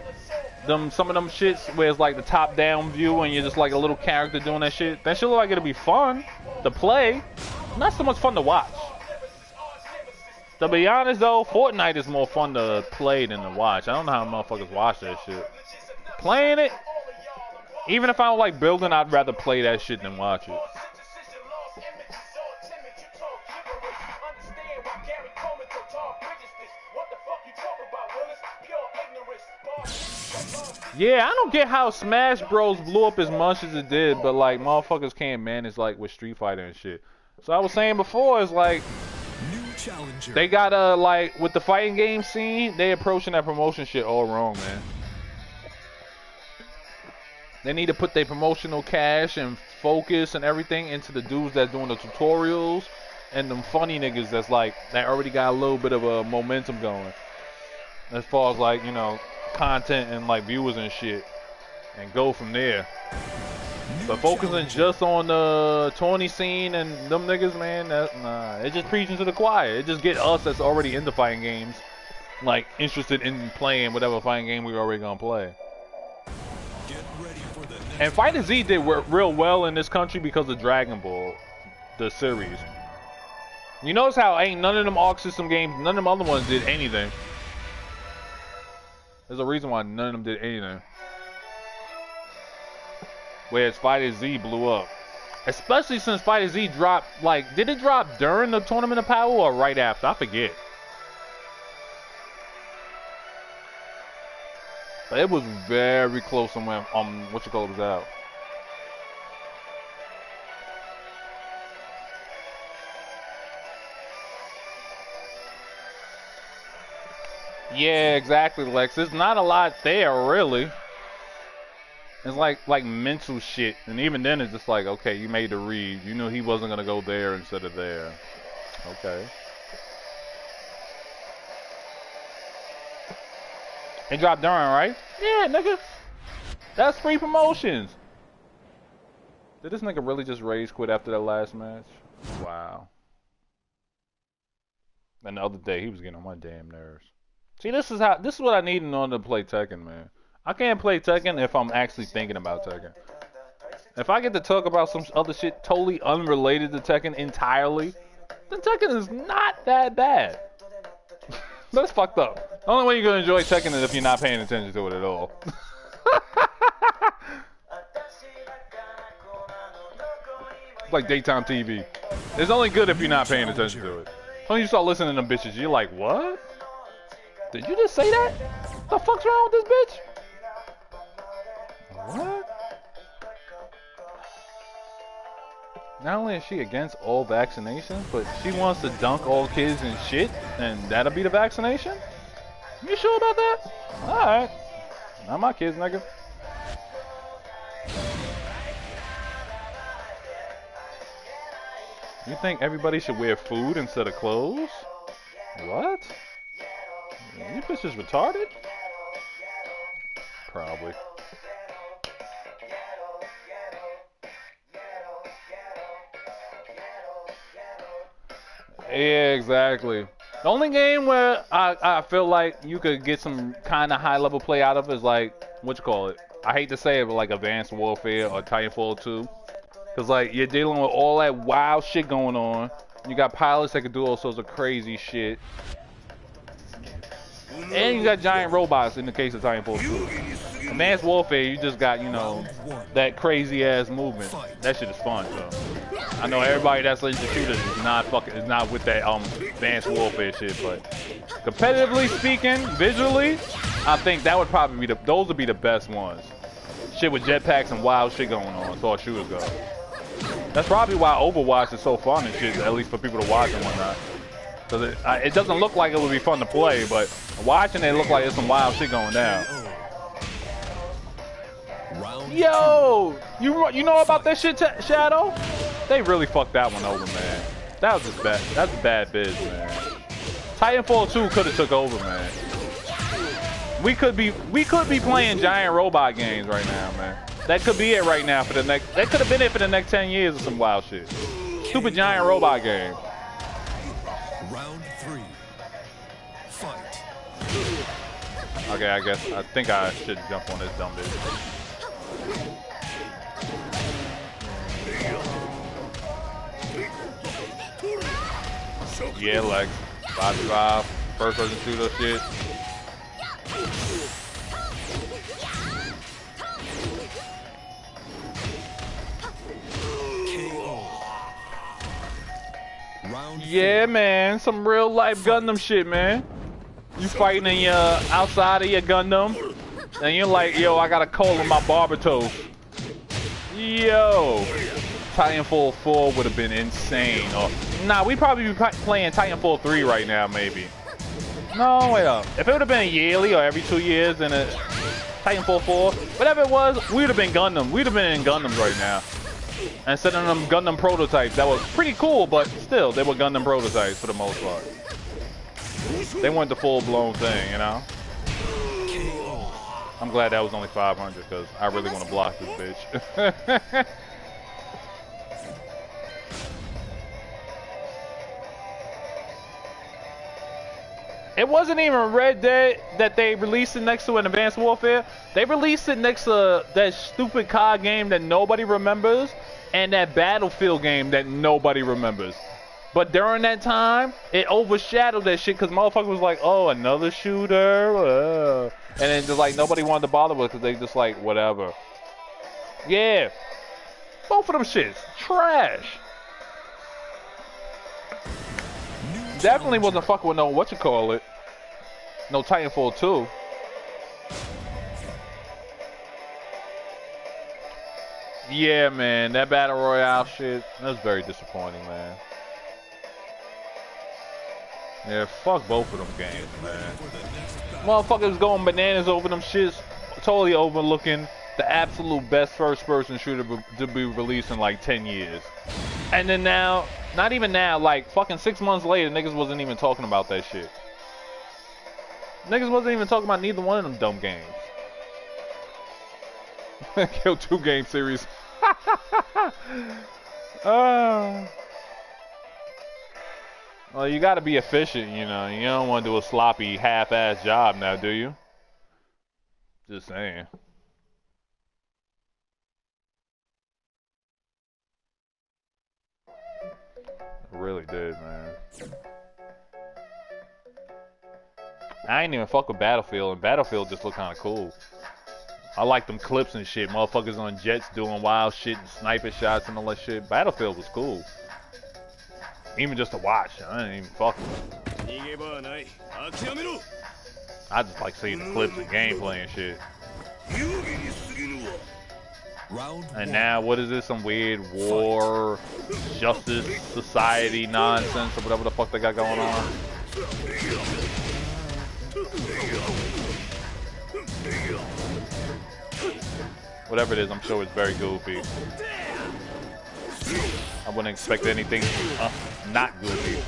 of them shits where it's like the top-down view and you're just like a little character doing that shit. That shit look like it'll be fun to play, not so much fun to watch. To be honest though, Fortnite is more fun to play than to watch. I don't know how motherfuckers watch that shit. Playing it, even if I don't like building, I'd rather play that shit than watch it. Yeah, I don't get how Smash Bros blew up as much as it did, but like motherfuckers can't manage like with Street Fighter and shit. So I was saying before, it's like they got like with the fighting game scene, they approaching that promotion shit all wrong, man. They need to put their promotional cash and focus and everything into the dudes that's doing the tutorials and them funny niggas that's like that already got a little bit of a momentum going as far as like, you know, content and like viewers and shit, and go from there. But focusing just on the tourney scene and them niggas, man, nah, it just preaching to the choir. It just get us that's already into fighting games like interested in playing whatever fighting game we already gonna play. Get ready for the next. And Fighter Z did real well in this country because of Dragon Ball, the series. You notice how ain't none of them Arc System games, none of them other ones did anything. There's a reason why none of them did anything. Whereas Fighter Z blew up. Especially since Fighter Z dropped, like, did it drop during the Tournament of Power or right after? I forget. But it was very close on when, what you call it was out. Yeah, exactly, Lex. There's not a lot there, really. It's like mental shit, and even then, it's just like, okay, you made the read. You knew he wasn't gonna go there instead of there. Okay. They dropped Duran, right? Yeah, nigga. That's free promotions. Did this nigga really just rage quit after that last match? Wow. And the other day, he was getting on my damn nerves. See, this is what I need in order to play Tekken, man. I can't play Tekken if I'm actually thinking about Tekken. If I get to talk about some other shit totally unrelated to Tekken entirely, then Tekken is not that bad. That's fucked up. The only way you're gonna enjoy Tekken is if you're not paying attention to it at all. It's like daytime TV. It's only good if you're not paying attention to it. When you start listening to them bitches, you're like, what? Did you just say that? The fuck's wrong with this bitch? What? Not only is she against all vaccinations, but she wants to dunk all kids and shit, and that'll be the vaccination? You sure about that? Alright. Not my kids, nigga. You think everybody should wear food instead of clothes? What? You bitches retarded? Probably. Yeah, exactly. The only game where I feel like you could get some kind of high level play out of is like, what you call it? I hate to say it, but like Advanced Warfare or Titanfall 2. Because like you're dealing with all that wild shit going on. You got pilots that can do all sorts of crazy shit. And you got giant robots in the case of Titanfall 2. Advanced Warfare, you just got, you know, that crazy ass movement. That shit is fun, so. I know everybody that's into shooters is not with that Advanced Warfare shit, but competitively speaking, visually, I think that would probably be those would be the best ones. Shit with jetpacks and wild shit going on, as far as shooters go. That's probably why Overwatch is so fun and shit, at least for people to watch and whatnot. Because it doesn't look like it would be fun to play, but watching it look like there's some wild shit going down. Yo! You know about that shit, Shadow? They really fucked that one over, man. That was just bad. That's bad biz, man. Titanfall 2 could have took over, man. We could be playing giant robot games right now, man. That could be it right now for the next. That could have been it for the next 10 years or some wild shit. Stupid giant robot game. Round 3. Fight. Okay, I think I should jump on this dumb bitch. Yeah, like 5v5, first person shooter shit. Yeah, man, some real life Gundam shit, man. You fighting in your outside of your Gundam, and you're like, yo, I got a cold in my barber toe. Yo, Titanfall 4 would have been insane. Or nah, we'd probably be playing Titanfall 3 right now, maybe. No, wait up. If it would have been yearly or every 2 years, then Titanfall 4, whatever it was, we would have been Gundam. We'd have been in Gundams right now. Instead of them Gundam prototypes, that was pretty cool, but still, they were Gundam prototypes for the most part. They weren't the full-blown thing, you know? I'm glad that was only 500, because I really want to block this bitch. It wasn't even Red Dead that they released it next to an Advanced Warfare. They released it next to that stupid COD game that nobody remembers, and that Battlefield game that nobody remembers. But during that time, it overshadowed that shit because motherfucker was like, oh, another shooter? And then just like nobody wanted to bother with it because they just like, whatever. Yeah. Both of them shits. Trash. Definitely wasn't fucking with no whatchamacallit. No Titanfall 2. Yeah, man, that Battle Royale shit, that was very disappointing, man. Yeah, fuck both of them games, man. Motherfuckers going bananas over them shits, totally overlooking the absolute best first-person shooter to be released in like 10 years. And then now, not even now, like fucking 6 months later, niggas wasn't even talking about that shit. Niggas wasn't even talking about neither one of them dumb games. Kill 2 game series. Well, you gotta be efficient, you know. You don't want to do a sloppy, half-ass job now, do you? Just saying. I really did, man. I ain't even fuck with Battlefield, and Battlefield just look kind of cool. I like them clips and shit. Motherfuckers on jets doing wild shit and sniper shots and all that shit. Battlefield was cool. Even just to watch. I didn't even fuck with it. I just like seeing the clips and gameplay and shit. And now, what is this? Some weird war, justice, society nonsense or whatever the fuck they got going on. Whatever it is, I'm sure it's very goofy. I wouldn't expect anything not goofy.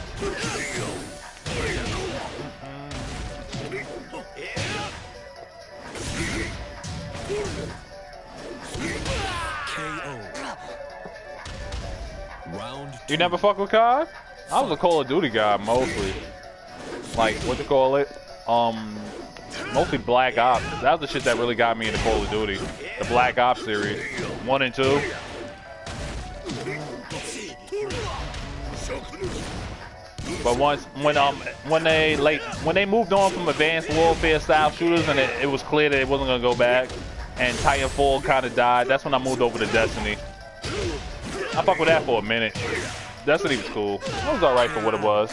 You never fuck with COD? I was a Call of Duty guy mostly. Like, what to call it? Mostly Black Ops. That was the shit that really got me into Call of Duty. The Black Ops series, 1 and 2. But when they moved on from Advanced Warfare style shooters and it was clear that it wasn't gonna go back, and Titanfall kind of died, that's when I moved over to Destiny. I fucked with that for a minute. Destiny was cool. It was alright for what it was.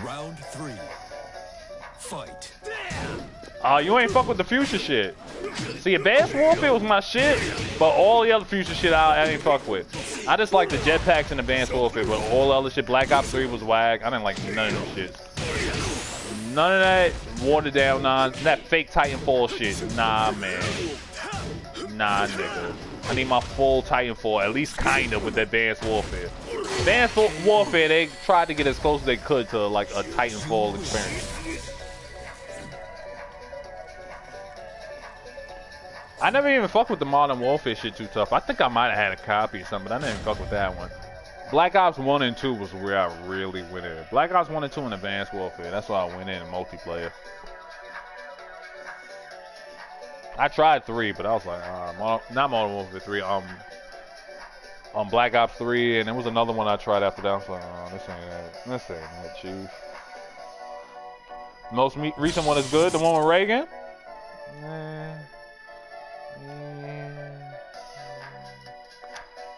Round 3. Fight. You ain't fuck with the future shit. See, Advanced Warfare was my shit, but all the other future shit I ain't fuck with. I just like the jetpacks in Advanced Warfare, but all the other shit, Black Ops 3 was whack. I didn't like none of them shits. None of that watered down, that fake Titanfall shit. Nah, man. Nah, nigga. I need my full Titanfall, at least kinda, with Advanced Warfare. Advanced Warfare, they tried to get as close as they could to like a Titanfall experience. I never even fucked with the Modern Warfare shit too tough. I think I might have had a copy or something, but I didn't fuck with that one. Black Ops 1 and 2 was where I really went in. Black Ops 1 and 2 in Advanced Warfare. That's why I went in multiplayer. I tried 3, but I was like, not Modern Warfare 3. Black Ops 3, and there was another one I tried after that. I was like, oh, this ain't that. This ain't that, chief. Most recent one is good. The one with Reagan.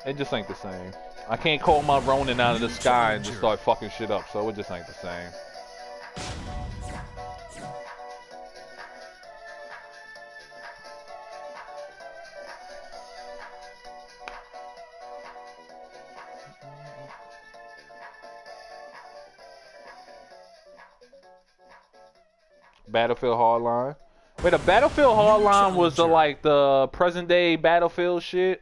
It just ain't the same. I can't call my Ronin out of the sky and just start fucking shit up, so it just ain't the same. Battlefield Hardline. Wait, the Battlefield Hardline was the present day Battlefield shit?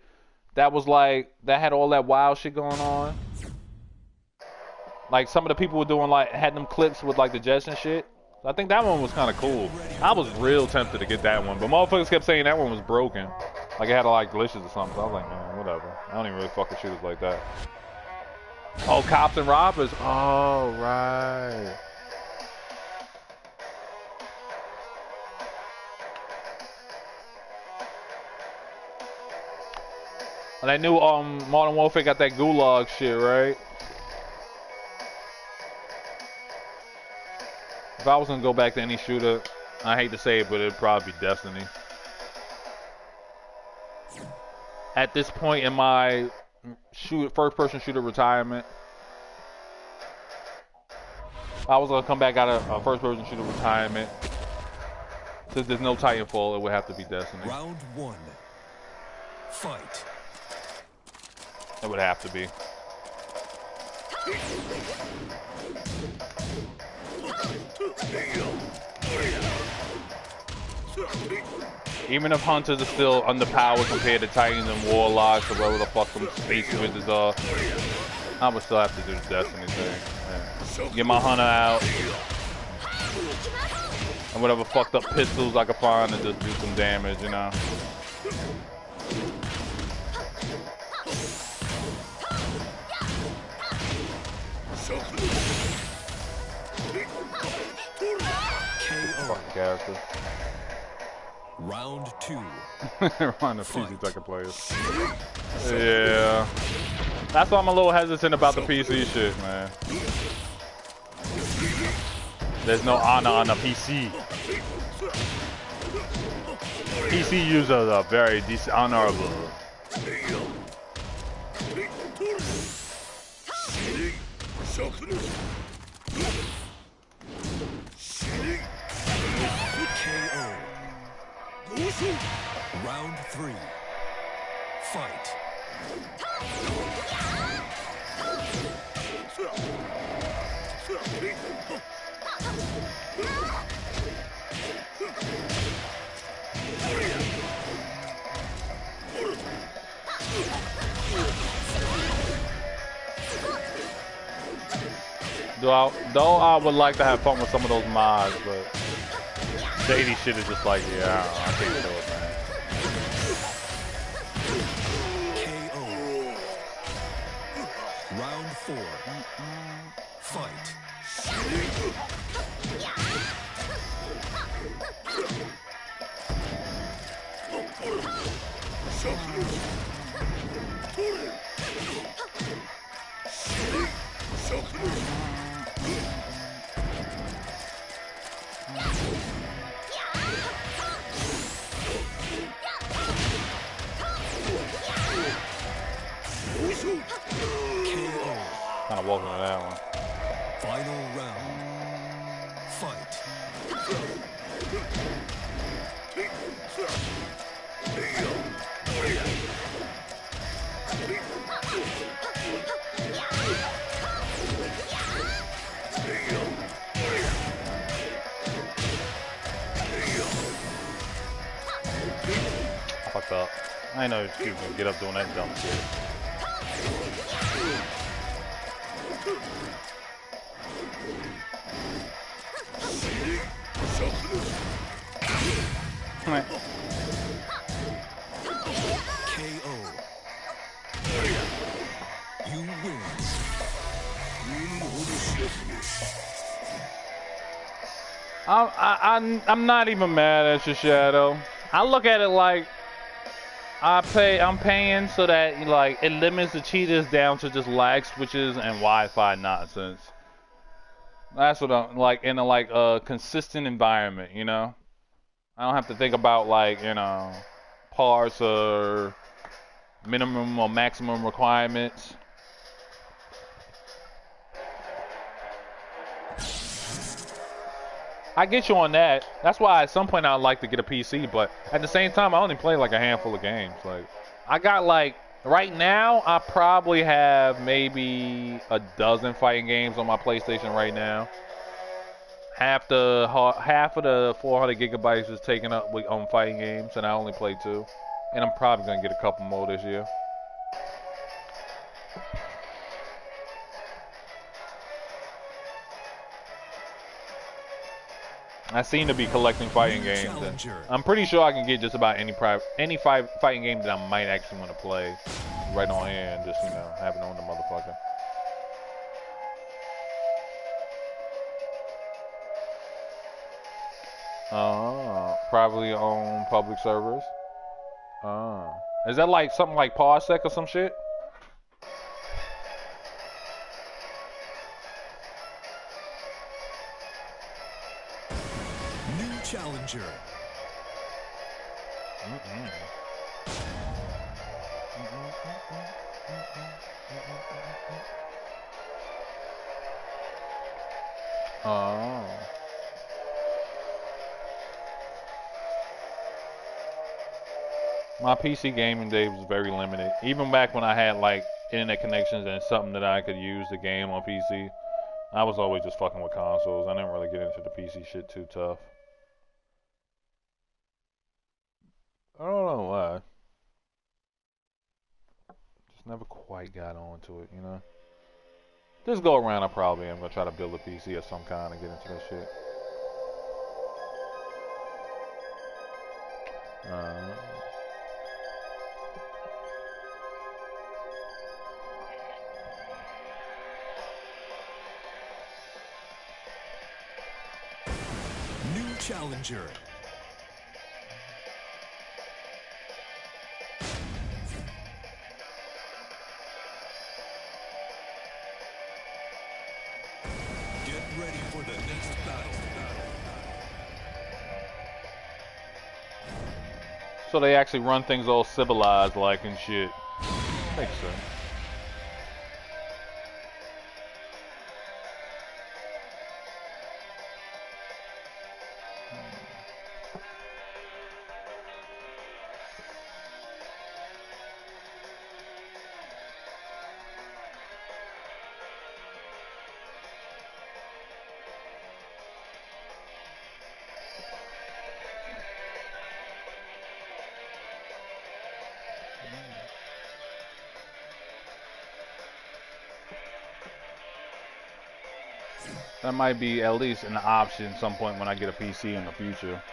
That was like, that had all that wild shit going on. Like some of the people were doing had them clips with like the jets and shit. I think that one was kind of cool. I was real tempted to get that one, but motherfuckers kept saying that one was broken. Like it had like glitches or something. So I was like, man, whatever. I don't even really fuck with shooters like that. Oh, Cops and Robbers. Oh, right. And I knew Modern Warfare got that gulag shit, right? If I was gonna go back to any shooter, I hate to say it, but it'd probably be Destiny. At this point in my first-person shooter retirement, I was gonna come back out of first-person shooter retirement. Since there's no Titanfall, it would have to be Destiny. Round 1. Fight. It would have to be. Even if Hunters are still underpowered compared to Titans and Warlocks or whatever the fuck some space wizards are, I would still have to do the Destiny thing. Yeah. Get my Hunter out. And whatever fucked up pistols I could find and just do some damage, you know. Fucking character. Round 2. Run the PC Tekken players. Yeah. That's why I'm a little hesitant about the PC shit, man. There's no honor on the PC. PC users are very dishonorable. Round 3. Fight. Though I would like to have fun with some of those mods, but shady shit is just like, yeah, I can't do it, man. KO. Round 4. Fight. Kind of walking to that one. Final round. Fight. I fucked up. I know you can get up doing that dumb shit. KO. You win. I'm not even mad at your Shadow. I look at it like I'm paying so that like it limits the cheaters down to just lag switches and Wi-Fi nonsense. That's what I'm like in a consistent environment, you know. I don't have to think about like, you know, parse or minimum or maximum requirements. I get you on that. That's why at some point I'd like to get a PC, but at the same time I only play like a handful of games. Like I got like right now I probably have maybe a dozen fighting games on my PlayStation right now. Half of the 400 gigabytes is taken up with fighting games, and I only play 2. And I'm probably gonna get a couple more this year. I seem to be collecting fighting games. And I'm pretty sure I can get just about any fighting game that I might actually want to play right on here and just, you know, have it on the motherfucker. Probably on public servers. Is that like something like Parsec or some shit? New challenger. Oh. My PC gaming day was very limited. Even back when I had like internet connections and something that I could use the game on PC. I was always just fucking with consoles. I didn't really get into the PC shit too tough. I don't know why. Just never quite got onto it, you know? This go around, I probably am gonna try to build a PC of some kind and get into that shit. New challenger. Get ready for the next battle. So they actually run things all civilized like and shit. Makes sense. That might be at least an option at some point when I get a PC in the future.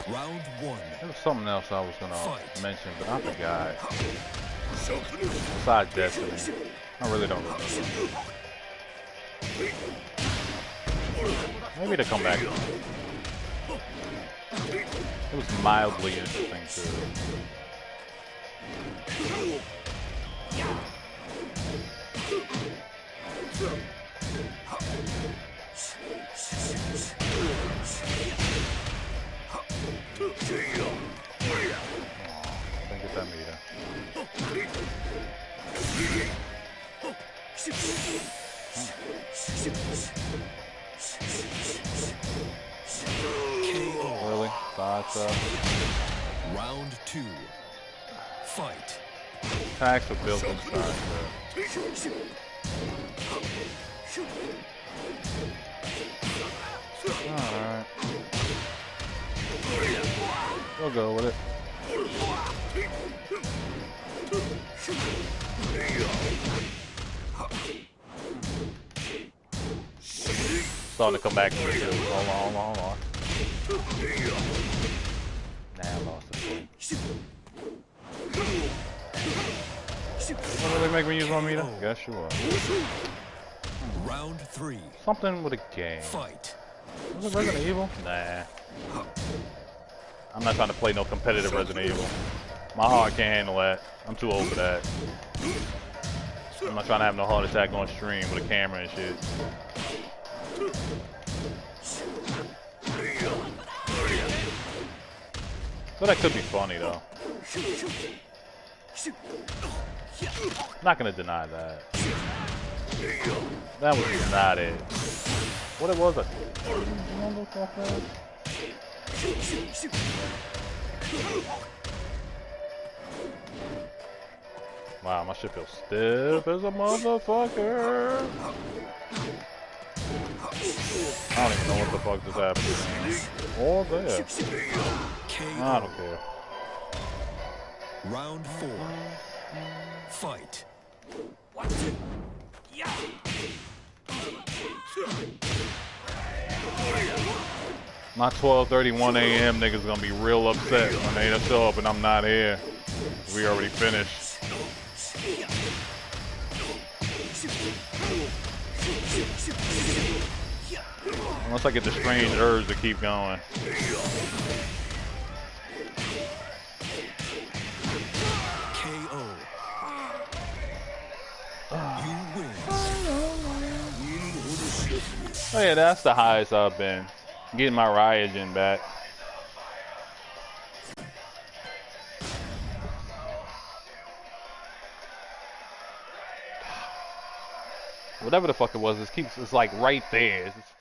Round one. There was something else I was gonna mention, but I forgot. Besides Destiny, I really don't remember. Maybe to come back. It was mildly interesting too. Can't get that meter. Really? Round two. Fight. Attacks are built in side. Alright. We'll go with it. Starting to come back to me too. Hold on. Nah, I lost it. What, really make me use my meter? Guess you will. Round three. Something with a game. Fight. Was it Resident Evil? Nah. I'm not trying to play no competitive Resident Evil. My heart can't handle that. I'm too old for that. I'm not trying to have no heart attack on stream with a camera and shit. So that could be funny though. I'm not gonna deny that. That was not it. What it was, wow, my shit feels stiff as a motherfucker. I don't even know what the fuck just happened. All there. I don't care. Round four. Fight. My 12:31 a.m. niggas gonna be real upset when they show up and I'm not here. We already finished. Unless I get the strange urge to keep going. KO. You win. Oh yeah, that's the highest I've been. Getting my Ryogen back. Whatever the fuck it was, it's like right there. It's